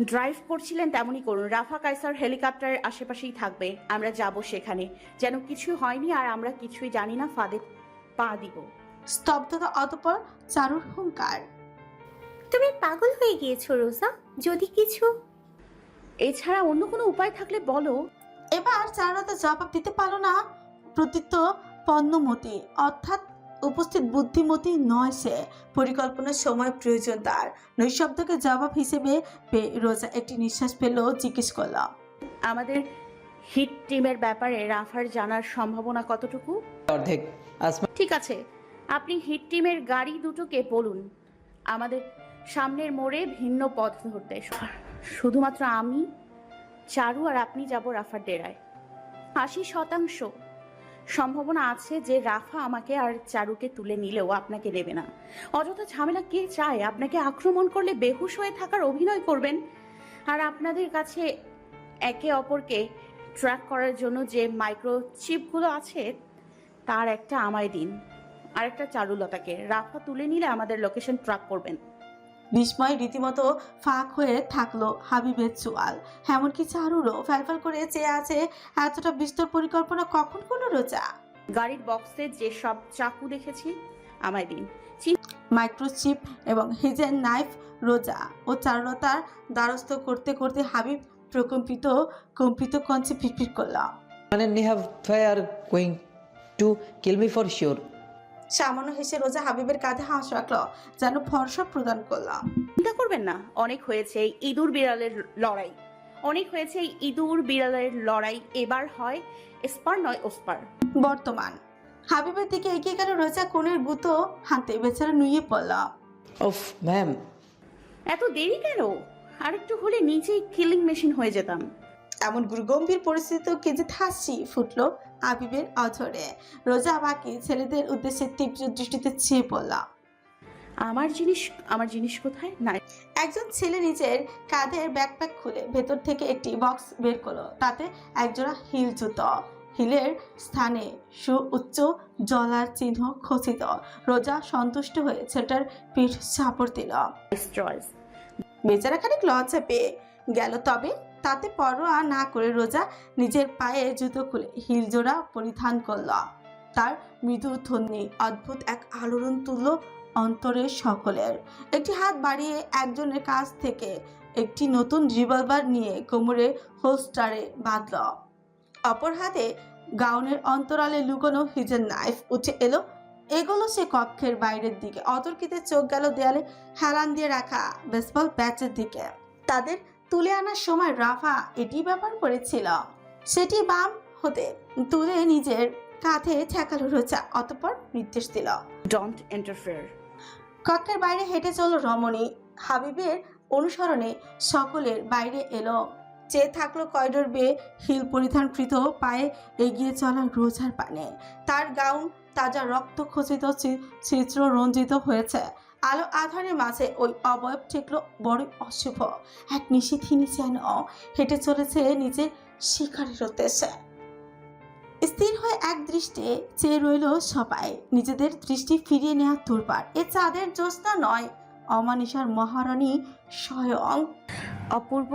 ড্রাইভ করছিলেন তেমনই করুন। রাফা কাইসার হেলিকপ্টারের আশেপাশেই থাকবে। আমরা যাব সেখানে, যেন কিছু হয়নি আর আমরা কিছুই জানি না ফাঁদে পা দিব। স্তব্ধতা। অতঃপর চারুর হুঙ্কার, তুমি পাগল হয়ে গিয়েছো রোজা? যদি কিছু এছাড়া অন্য কোনো উপায় থাকলে বলো। এবার চারুলতা জবাব দিতে পারল না। প্রত্যুত্ত পণ্যমতি, অর্থাৎ উপস্থিত বুদ্ধিমতী নয় সে, পরিকল্পনার সময় প্রয়োজন তার। নৈশব্দকে জবাব হিসেবে পেয়ে রোজা একটি নিঃশ্বাস ফেললো, জিজ্ঞেস করলাম, আমাদের হিট টিমের ব্যাপারে রাফার জানার সম্ভাবনা কতটুকু? অর্ধেক। আসমান ঠিক আছে, আপনি হিট টিমের গাড়ি দুটোকে বলুন আমাদের সামনের মোড়ে ভিন্ন পথ ধরতে। শুধুমাত্র আমি, চারু আর আপনি যাব রাফার ডেরায়। 80% সম্ভাবনা আছে যে রাফা আমাকে আর চারুকে তুলে নিলেও আপনাকে নেবে না। অযথা ঝামেলা কে চায়? আপনাকে আক্রমণ করলে বেহুশ হয়ে থাকার অভিনয় করবেন। আর আপনাদের কাছে একে অপরকে ট্র্যাক করার জন্য যে মাইক্রোচিপগুলো আছে তার একটা আমায় দিন, আর একটা চারুলতাকে। রাফা তুলে নিলে আমাদের লোকেশন ট্র্যাক করবেন। বিস্ময় রীতিমতো ফাঁক হয়ে থাকলো হাবিবের চোয়াল, এমনকি চারুরও। ফ্যালফ্যাল করে চেয়ে আছে। এতটা বিস্তর পরিকল্পনা কখন করলো রোজা? গাড়ির বক্সে যে সব চাকু দেখেছি আমায় দিন। মাইক্রোচিপ এবং হিজেন নাইফ রোজা ও চারুলতার দ্বারস্থ করতে করতে হাবিব কম্পিত কঞ্চে ফিটফিট করলাম। মানে নিহাভ ভাই are going to kill me for sure. সামান্য হেসে রোজা হাবিবের কাঁধে হাত রাখলো, যেন ভরসা প্রদান করলাম। চিন্তা করবেন না, অনেক হয়েছে এই ইঁদুর বিড়ালের লড়াই, অনেক হয়েছে এই ইঁদুর বিড়ালের লড়াই। এবার হয় স্পার নয় ওস্পার। বর্তমান হাবিবের দিকে এগিয়ে গেল রোজা, কোণের গুঁতো হাতে বেচারা নুয়ে পড়লাম। ওফ ম্যাম, এত দেরি কেন? আরেকটু হলে নিচেই কিলিং মেশিন হয়ে যেতাম। এমন গুরুগম্ভীর পরিস্থিতিতেও কি যে হাসি ফুটলো হাবিবের অঝরে। রোজা বাকি ছেলেদের উদ্দেশ্যে তীব্র দৃষ্টিতে চেয়ে পড়লাম। আমার জিনিস কোথায়? না। একজন ছেলে নিজের কাঁধের ব্যাকপ্যাক খুলে ভেতর থেকে একটি বক্স বের করলো, তাতে একজোড়া হিল জুতো। হিলের স্থানে সুউচ্চ জলার চিহ্ন খচিত। রোজা সন্তুষ্ট হয়ে ছেলেটার পিঠ চাপড় দিল। চয়েস। বেচারা খানিক লজ্জা পেয়ে গেল, তবে তাতে পরোয়া না করে রোজা নিজের পায়ে জুতো খুলে হিল জোড়া পরিধান করল। তার মৃদু ধ্বনি অদ্ভুত এক আলোড়ন তুলল অন্তরের সকলের। একটি হাত বাড়িয়ে একজনের কাছ থেকে একটি নতুন রিভলভার নিয়ে কোমরে হোস্টারে বাঁধল। অপর হাতে গাউনের অন্তরালে লুকোনো হিজেন নাইফ উঠে এলো। এগুলো সে কক্ষের বাইরের দিকে। অতর্কিতে চোখ গেল দেয়ালে হেলান দিয়ে রাখা বেসবল ব্যাচের দিকে। তাদের তুলে আনার সময় রাফা এটি ব্যবহার করেছিল। সেটি বাম হতে তুলে নিজের কাঁধে ঠেকালো রোজা, অতঃপর নির্দেশ দিল, ডোন্ট ইন্টারফেয়ার। কক্ষের বাইরে হেঁটে চলল রমণী। হাবিবের অনুসরণে সকলের বাইরে এলো। চেয়ে থাকলো করিডোর বেয়ে হিল পরিধানকৃত পায়ে এগিয়ে চলা রোজার পানে। তার গাউন তাজা রক্ত খচিত চিত্র রঞ্জিত হয়েছে। আলো আধারের মাঝে ওই অবয়ব ঠেকলো বড়ই অশুভ। এক নিশিথিনী যেন হেঁটে চলেছে নিজের শিকারের উদ্দেশ্যে। স্থির হয়ে এক দৃষ্টে চেয়ে রইল সবাই। নিজেদের দৃষ্টি ফিরিয়ে নেওয়ার তোরপার। এ চাঁদের জ্যোৎস্না নয়, অমানিসার মহারানী স্বয়ং। অপূর্ব।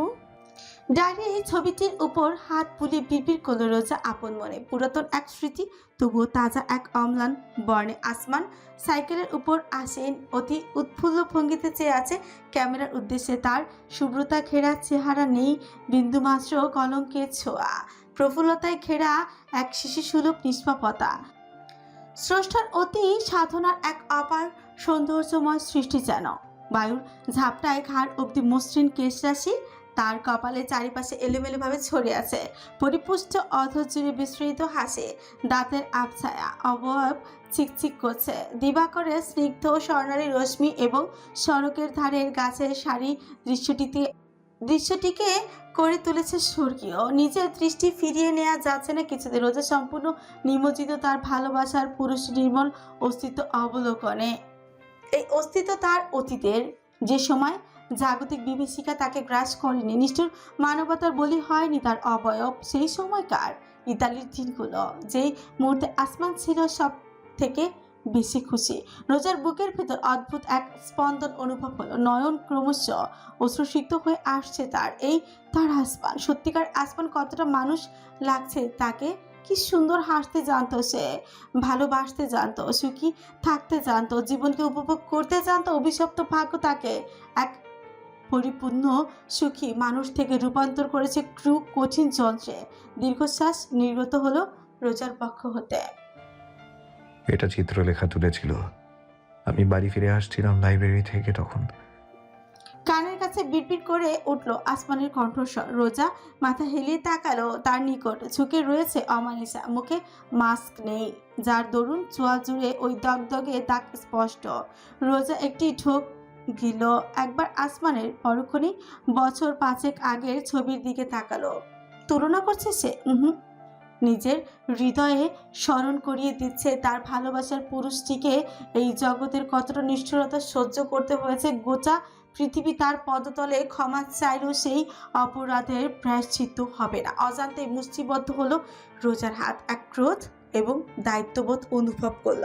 ডায়েরি এই ছবিটির উপর হাত বুলিয়ে বিড়বিড় করল রোজা আপন মনে। পুরাতন এক স্মৃতি, তবুও তাজা এক অম্লান বর্ণে আসমান। সাইকেলের উপর আসেন, অতি উৎফুল্ল ভঙ্গিতে চেয়ে আছে ক্যামেরার উদ্দেশ্যে। তার শুভ্রতা ঘেরা চেহারা নেই বিন্দুমাত্র কলঙ্কের ছোঁয়া। প্রফুল্লতায় ঘেরা এক শিশুসুলভ নিষ্পাপতা। স্রষ্টার অতি সাধনার এক অপার সৌন্দর্যময় সৃষ্টি যেন। বায়ুর ঝাপটায় ঘাড় অব্দি মসৃণ কেশরাশি। তার কপালে চারিপাশে এলোমেলোভাবে ছড়িয়ে আছে পরিপুষ্ট অধৈর্যে বিস্তৃত হাসি। দাঁতের আবছায়া অবয়ব চিকচিক করছে দিবাকরের স্নিগ্ধ স্বর্ণালী রশ্মি এবং সড়কের ধারের গাছের সারি দৃশ্যটিকে করে তুলেছে স্বর্গীয়। নিজের দৃষ্টি ফিরিয়ে নেওয়া যাচ্ছে না কিছুদিন। রোজা সম্পূর্ণ নিমজ্জিত তার ভালোবাসার পুরুষ নির্মল অস্তিত্ব অবলোকনে। এই অস্তিত্ব তার অতীতের, যে সময় জাগতিক বিভীষিকা তাকে গ্রাস করেনি, নিষ্ঠুর মানবতার বলি হয়নি তার অবয়ব। সেই সময়কার ইতালির দিনগুলো, যেই মুহূর্তে আসমান ছিল সব থেকে বেশি খুশি। রোজার বুকের ভেতর অদ্ভুত এক স্পন্দন অনুভব হলো। নয়ন ক্রমশ অশ্রুসিক্ত হয়ে আসছে তার। এই তার আসমান, সত্যিকার আসমান। কতটা মানুষ লাগছে তাকে। কি সুন্দর হাসতে জানতো সে, ভালোবাসতে জানতো, সুখী থাকতে জানতো, জীবনকে উপভোগ করতে জানতো। অভিশপ্ত ভাগ্য তাকে এক পরিপূর্ণ সুখী মানুষ থেকে রূপান্তর করেছে ক্রূর কঠিন যন্ত্রে। দীর্ঘশ্বাস নির্গত হলো রোজার পক্ষ হতে। এটা চিত্রলেখা তুলেছিল। আমি বাড়ি ফিরে আসছিলাম লাইব্রেরি থেকে, তখন কানের কাছে বিড়বিড় করে উঠল আসমানের কণ্ঠস্বর। রোজা মাথা হেলিয়ে তাকালো। তার নিকট ঝুঁকে রয়েছে অমানিসা, মুখে মাস্ক নেই, যার দরুন চোয়া জুড়ে ওই দগদগে দাগ স্পষ্ট। রোজা একটি ঢোক গিল একবার আসমানের, পরক্ষণেই বছর 5 আগের ছবির দিকে তাকালো। তুলনা করছে সে? নিজের হৃদয়ে স্মরণ করিয়ে দিচ্ছে তার ভালোবাসার পুরুষটিকে এই জগতের কতটা নিষ্ঠুরতা সহ্য করতে হয়েছে। গোটা পৃথিবী তার পদতলে ক্ষমা চাইলেও সেই অপরাধের প্রায়শ্চিত্ত হবে না। অজান্তে মুষ্টিবদ্ধ হলো রোজার হাত। এক ক্রোধ এবং দায়িত্ববোধ অনুভব করল।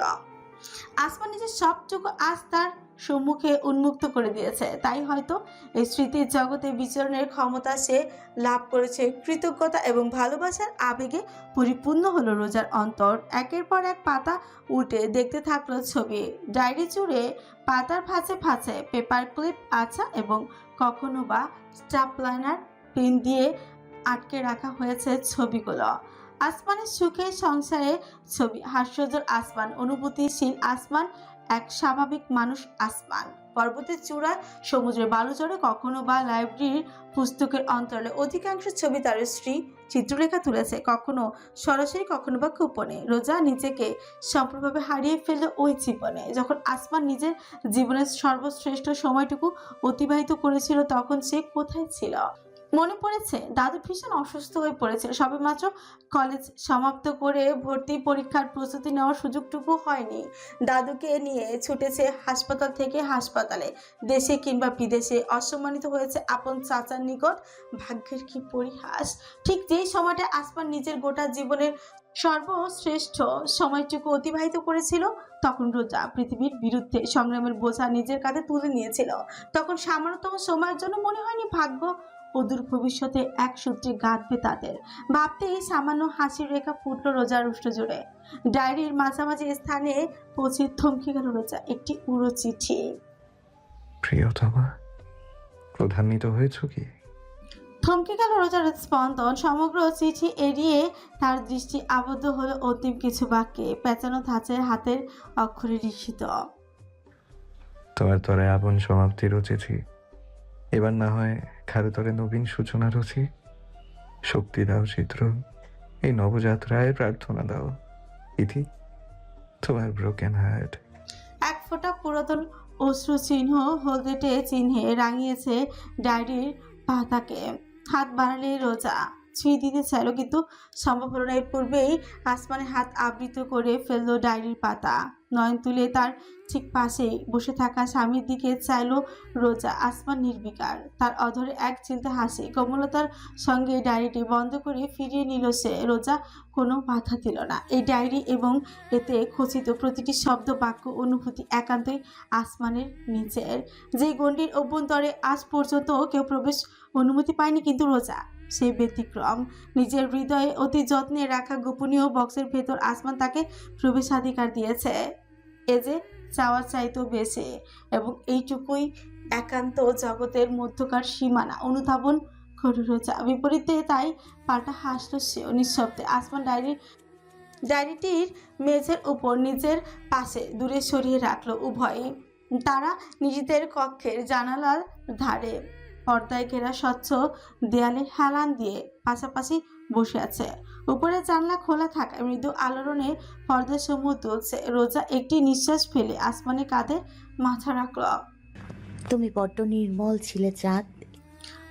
আসমান নিজের সবটুকু আজ তার সম্মুখে উন্মুক্ত করে দিয়েছে। তাই হয়তো এই স্মৃতির জগতে বিচরণের ক্ষমতা সে লাভ করেছে। কৃতজ্ঞতা এবং ভালোবাসার আবেগে পরিপূর্ণ হলো রোজার অন্তর। একের পর এক পাতা উল্টে দেখতে থাকলো ছবি। ডায়েরি জুড়ে পাতার ফাঁচে ফাঁচে পেপার ক্লিপ আছা এবং কখনো বা স্টাপলাইনার পেন দিয়ে আটকে রাখা হয়েছে ছবিগুলো। আসমানের সুখের সংসারে ছবি, হাস্যজ্জ্বল আসমান, অনুভূতিশীল আসমান, এক স্বাভাবিক মানুষ আসমান। পর্বতের চূড়ায়, সমুদ্রের বালুচরে, কখনো বা লাইব্রেরির পুস্তকের অন্তরালে। অধিকাংশ ছবি তার স্ত্রী চিত্রলেখা তুলেছে, কখনো সরাসরি, কখনো বা গোপনে। রোজা নিজেকে সম্পূর্ণভাবে হারিয়ে ফেলল ওই জীবনে। যখন আসমান নিজের জীবনের সর্বশ্রেষ্ঠ সময়টুকু অতিবাহিত করেছিল, তখন সে কোথায় ছিল? মনে পড়েছে দাদু ভীষণ অসুস্থ হয়ে পড়েছিল। সবেমাত্র কলেজ সমাপ্ত করে ভর্তি পরীক্ষার প্রস্তুতি নেওয়ার সুযোগটুকু হয়নি। দাদুকে নিয়ে ছুটেছে হাসপাতাল থেকে হাসপাতালে, দেশে কিংবা বিদেশে। অসম্মানিত হয়েছে আপন চাচার নিকট। ভাগ্যের কি পরিহাস! ঠিক যেই সময়টা আসমান নিজের গোটা জীবনের সর্বশ্রেষ্ঠ সময়টুকু অতিবাহিত করেছিল, তখন রোজা পৃথিবীর বিরুদ্ধে সংগ্রামের বোঝা নিজের কাঁধে তুলে নিয়েছিল। তখন সামান্যতম সময়ের জন্য মনে হয়নি ভাগ্য অদূর ভবিষ্যতে এক সূত্রে গাঁথবে তাদের। ভাবতেই সামান্য হাসির রেখা ফুটল রোজার উষ্ঠ জুড়ে। ডায়েরির মাঝামাঝি স্থানে পৌঁছে থমকে গেল রোজা। একটি উড়ো চিঠি। প্রিয়তমা, ক্রোধান্বিত হয়েছ কি? থমকে গেল রোজার স্পন্দন। সমগ্র চিঠি এড়িয়ে তার দৃষ্টি আবদ্ধ হলো অন্তিম কিছু বাক্যে, পেঁচানো ধাঁচের হাতের অক্ষরে লিখিত। তোমার তরে আপন সমাপ্তি রচেছি, এবার না হয় খারে তরে নবীন সূচনা রচি। শক্তি দাও চিত্র, এই নবযাত্রায় প্রার্থনা দাও। ইতি, তোমার ব্রোকেন হার্ট। এক ফোঁটা পুরাতন অশ্রু চিহ্ন হলদেটে চিহ্নে রাঙিয়েছে ডায়েরির পাতাকে। হাত বাড়ালে রোজা ছুঁয়ে দিতে চাইল, কিন্তু সম্ভব হলো না। এর পূর্বেই আসমানে হাত আবৃত করে ফেললো ডায়েরির পাতা। নয়ন তুলে তার ঠিক পাশেই বসে থাকা স্বামীর দিকে চাইল রোজা। আসমান নির্বিকার, তার অধরে এক চিলতে হাসি। কোমলতার সঙ্গে ডায়েরিটি বন্ধ করে ফিরিয়ে নিল সে। রোজা কোনো বাধা দিল না। এই ডায়েরি এবং এতে খচিত প্রতিটি শব্দ, বাক্য, অনুভূতি একান্তই আসমানের নিচের। যেই গণ্ডির অভ্যন্তরে আজ পর্যন্ত কেউ প্রবেশ অনুমতি পায়নি, কিন্তু রোজা সেই ব্যতিক্রম। নিজের হৃদয়ে অতি যত্নে রাখা গোপনীয় বক্সের ভেতর আসমান তাকে প্রবেশাধিকার দিয়েছে। এ যে চাওয়া চাইতো বেশি, এবং এইটুকুই একান্ত জগতের মধ্যকার সীমানা অনুধাবন করে রোজা। বিপরীতে তাই পাল্টা হাসলো সেও নিঃশব্দে। আসমান ডায়েরিটির মেঝের উপর নিজের পাশে দূরে সরিয়ে রাখলো উভয়ে। তারা নিজেদের কক্ষের জানালার ধারে পর্দায় ঘেরা স্বচ্ছ দেয়ালে হেলান দিয়ে পাশাপাশি বসে আছে। উপরে জানলা খোলা থাকায় মৃদু আলোড়নে পর্দাসমূহ তুলছে। রোজা একটি নিঃশ্বাস ফেলে আসমানের কাঁধে মাথা রাখল। তুমি বড্ড নির্মল ছিলে চাঁদ।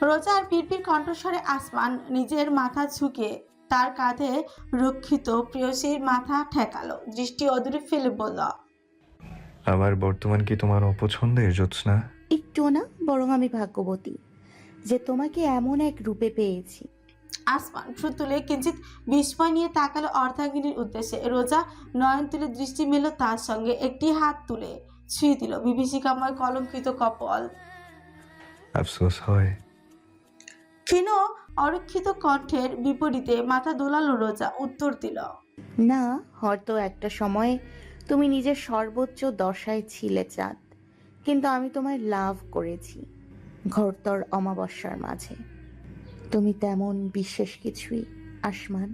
রোজার পিরপির কণ্ঠস্বরে আসমান নিজের মাথা ঝুঁকে তার কাঁধে রক্ষিত প্রেয়সীর মাথা ঠেকালো। দৃষ্টি অদূরে ফেলে বলল, আমার বর্তমান কি তোমার অপছন্দের জ্যোৎস্না? একটুও না, বরং আমি ভাগ্যবতী যে তোমাকে এমন এক রূপে পেয়েছি। আসমান ভ্রু তুলে কিঞ্চিত বিস্ময় নিয়ে তাকালো অর্ধাঙ্গিনীর উদ্দেশ্যে। রোজা নয়ন তুলে দৃষ্টি মেল তার সঙ্গে। একটি হাত তুলে ছুঁয়ে দিল বিভীষিকাময় কলঙ্কিত কপল। আফসোস হয়। ক্ষীণ অরক্ষিত কণ্ঠের বিপরীতে মাথা দোলালো রোজা। উত্তর দিল, না, হয়তো একটা সময় তুমি নিজের সর্বোচ্চ দশায় ছিলে চাঁদ, কিন্তু আমি তোমায় লাভ করেছি ঘোরতর অমাবস্যার মাঝে। তুমি তেমন বিশেষ কিছুই আসমান।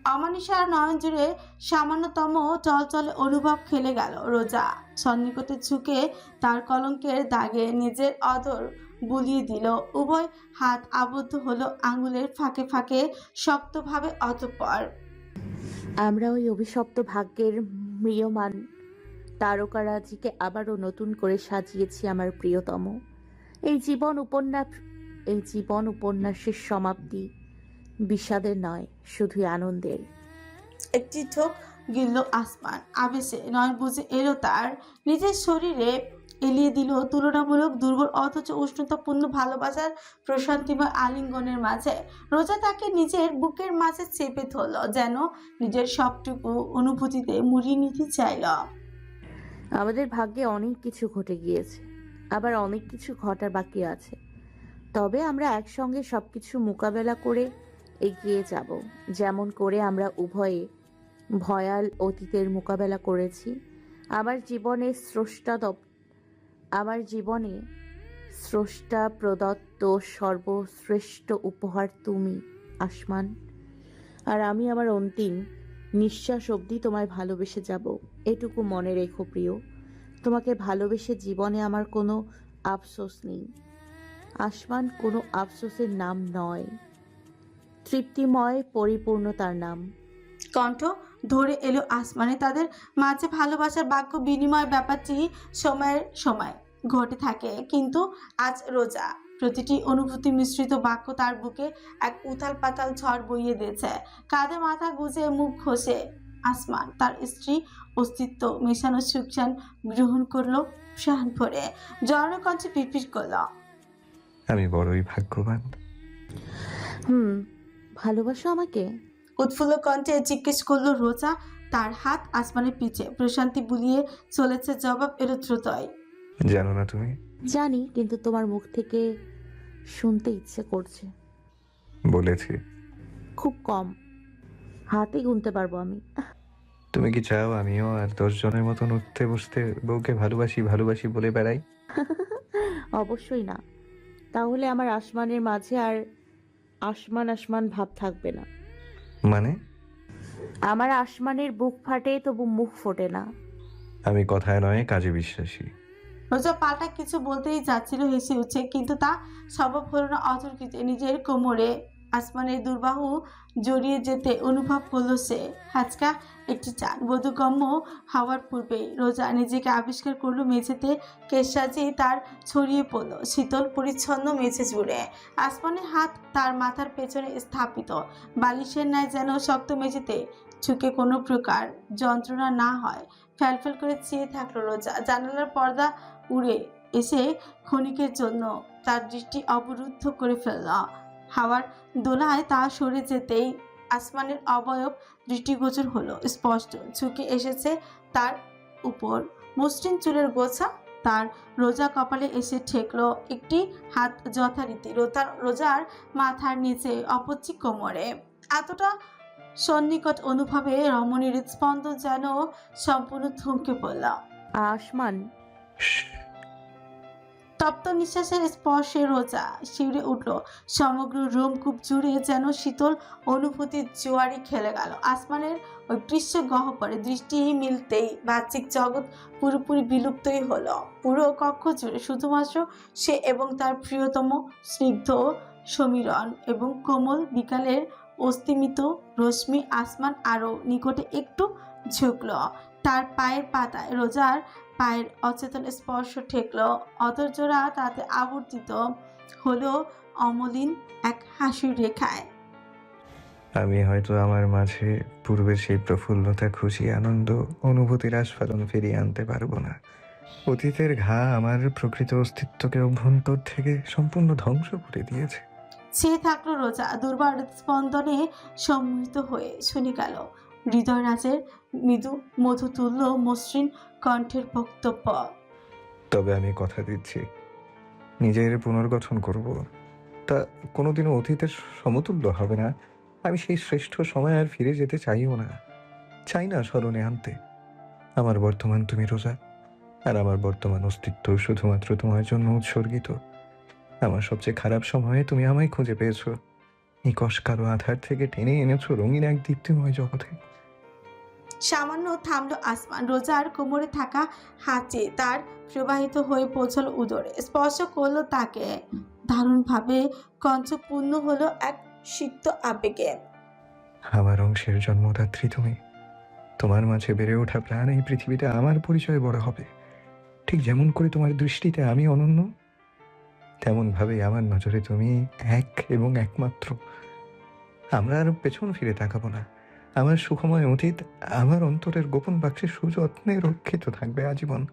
অমানিসার নয়ন জুড়ে সামান্যতম চলচলে অনুভব খেলে গেল। রোজা সন্নিকটে ঝুঁকে তার কলঙ্কের দাগে নিজের অধর বুলিয়ে দিল। উভয় হাত আবদ্ধ হলো আঙ্গুলের ফাঁকে ফাঁকে শক্তভাবে। অতঃপর আমরা ওই অভিশপ্ত ভাগ্যের ম্রিয়মান তারকারাজিকে আবারও নতুন করে সাজিয়েছি আমার প্রিয়তম। এই জীবন উপন্যাসের সমাপ্তি বিষাদের নয়, শুধুই আনন্দের। একটি ঠোক গিলল আসমান। আবেশে নয় বুঝে এলো তার। নিজের শরীরে এলিয়ে দিল তুলনামূলক দুর্বল অথচ উষ্ণতাপূর্ণ ভালোবাসার প্রশান্তিময় আলিঙ্গনের মাঝে। রোজা তাকে নিজের বুকের মাঝে চেপে ধরল, যেন নিজের সবটুকু অনুভূতিতে মুড়িয়ে নিতে চাইল। আমাদের ভাগ্যে অনেক কিছু ঘটে গিয়েছে, আবার অনেক কিছু ঘটার বাকি আছে। তবে আমরা একসঙ্গে সবকিছু মোকাবেলা করে এগিয়ে যাব, যেমন করে আমরা উভয়ে ভয়াল অতীতের মোকাবেলা করেছি। আমার জীবনে স্রষ্টা প্রদত্ত সর্বশ্রেষ্ঠ উপহার তুমি, আসমান। আর আমি আমার অন্তিম নিঃশ্বাস অবধি তোমায় ভালোবেসে যাব। এটুকু মনে রেখো প্রিয়, তোমাকে ভালোবেসে জীবনে আমার কোনো আফসোস নেই। আসমান কোনো আফসোসের নাম নয়, তৃপ্তিময় পরিপূর্ণতার নাম। কণ্ঠ ধরে এলো আসমানে। তাদের মাঝে ভালোবাসার বাক্য বিনিময় ব্যাপারটি সময়ের সময় ঘটে থাকে, কিন্তু আজ রোজা প্রতিটি অনুভূতি মিশ্রিত বাক্য তার বুকে এক উথাল পাতাল ঝড় বইয়ে দিয়েছে। কাঁধে মাথা গুজে মুখ ঘষে আসমান তার স্ত্রী অস্তিত্ব মেশানো সুখসান গ্রহণ করলো প্রাণ ভরে। জড়ানো কঞ্চে পিটপিট করলো, আমি বড়ই ভাগ্যবান। ভালোবাসো আমাকে? উৎফুল্ল কণ্ঠে জিজ্ঞেস করলো রোজা। তার হাত আসমানের পিছে প্রশান্তি বুলিয়ে চলেছে। জবাব এলো দ্রুতই। জানো না তুমি? জানি, কিন্তু তোমার মুখ থেকে শুনতে ইচ্ছে করছে। বলেছি। খুব কম, হাতে গুনতে পারবো আমি। তুমি কি চাও আমিও আর 10 জনের মতন উঠতে বসতে বউকে ভালোবাসি ভালোবাসি বলে বেড়াই? অবশ্যই না, তাহলে আমার আসমানের মাঝে আর আসমান আসমান ভাব থাকবে না। মানে? আমার আসমানের বুক ফাটে, তবু মুখ ফোটে না। আমি কথায় নয় কাজে বিশ্বাসী। রোজা পাল্টা কিছু বলতেই যাচ্ছিল, হেসে উঠছে, কিন্তু তা সম্ভব হলো না। অতর্কিতে নিজের কোমরে আসমানের দুর্বাহু জড়িয়ে যেতে অনুভব করলো সে। হাঁচকা একটি চান বোধগম্য হওয়ার পূর্বেই রোজা নিজেকে আবিষ্কার করলো মেঝেতে। কেশ সাজিয়ে তার ছড়িয়ে পড়লো শীতল পরিচ্ছন্ন মেঝে জুড়ে। আসমানের হাত তার মাথার পেছনে স্থাপিত, বালিশের ন্যায় যেন শক্ত মেঝেতে ঝুঁকে কোনো প্রকার যন্ত্রণা না হয়। ফ্যালফ্যাল করে চেয়ে থাকলো রোজা। জানালার পর্দা উড়ে এসে ক্ষণিকের জন্য তার দৃষ্টি অবরুদ্ধ করে ফেলল। হাওয়ার দোলায় তা সরে যেতেই আসমানের অবয়ব দৃষ্টিগোচর হলো স্পষ্ট। ঝুঁকে এসেছে তার উপর মসৃণ চুলের গোছা। তার রোজা কপালে এসে ঠেকলো একটি হাত যথারীতি রোজার মাথার নিচে, অপচি কোমরে। এতটা সন্নিকট অনুভবে রমণীর হৃদস্পন্দন যেন সম্পূর্ণ থমকে পড়ল। আসমান, তপ্ত নিঃশ্বাসের স্পর্শে রোজা শিউরে উঠল। সমগ্র রোমকূপ জুড়ে যেন শীতল অনুভূতির জোয়ারি খেলে গেল। আসমানের ওই দৃশ্য গহ্বরে দৃষ্টি মিলতেই বাহ্যিক জগৎ পুরোপুরি বিলুপ্তই হলো। পুরো কক্ষ জুড়ে শুধুমাত্র সে এবং তার প্রিয়তম স্নিগ্ধ সমীরণ এবং কোমল বিকালের অস্তিমিত রশ্মি। আসমান আরও নিকটে একটু ঝুঁকল। তার পায়ের পাতায় রোজার পায়ের অচেতন স্পর্শ ঠেকল। অতর্জোড়া তাতে আবর্তিত হলো অমলিন এক হাসির রেখায়। আমি হয়তো আমার মাঝে পূর্বের সেই প্রফুল্লতা, খুশি, আনন্দ, অনুভূতির আস্ফালন ফিরিয়ে আনতে পারবো না। অতীতের ঘা আমার প্রকৃত অস্তিত্বকে অভ্যন্তর থেকে সম্পূর্ণ ধ্বংস করে দিয়েছে। সে থাকলো রোজা দুর্বার স্পন্দনে সম্মোহিত হয়ে। শুনে গেল হৃদয়রাজের মৃদু মধুতুল্য মসৃণ কণ্ঠের বক্তব্য। তবে আমি কথা দিচ্ছি, নিজের পুনর্গঠন করব। তা কোনোদিনও অতীতের সমতুল্য হবে না। আমি সেই শ্রেষ্ঠ সময় আর ফিরে যেতে চাইও না, চাই না স্মরণে আনতে। আমার বর্তমান তুমি রোজা, আর আমার বর্তমান অস্তিত্ব শুধুমাত্র তোমার জন্য উৎসর্গিত। আমার সবচেয়ে খারাপ সময়ে তুমি আমায় খুঁজে পেয়েছো, এই কষ্কারো আধার থেকে টেনে এনেছো রঙিন এক দীপ্তিময় জগতে। সামান্য থামলো আসমান। রোজার কোমরে থাকা হাঁচি তার প্রবাহিত হয়ে পৌঁছলো উদরে, স্পর্শ করলো তাকে দারুণভাবে। কঞ্চপূর্ণ হলো এক সিক্ত আবেগে। আমার অংশের জন্মদাত্রী তুমি। তোমার মাঝে বেড়ে ওঠা প্রাণ এই পৃথিবীতে আমার পরিচয় বড় হবে। ঠিক যেমন করে তোমার দৃষ্টিতে আমি অনন্য, তেমন ভাবে আমার নজরে তুমি এক এবং একমাত্র। আমরা আর পেছন ফিরে তাকাবো না। আমার সুখময় অতীত আমার অন্তরের গোপন বাক্সে সুযত্নে রক্ষিত থাকবে আজীবন।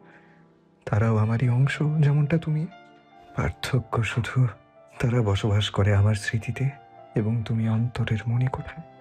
তারাও আমারই অংশ, যেমনটা তুমি। পার্থক্য শুধু তারা বসবাস করে আমার স্মৃতিতে এবং তুমি অন্তরের মণিকোঠায়।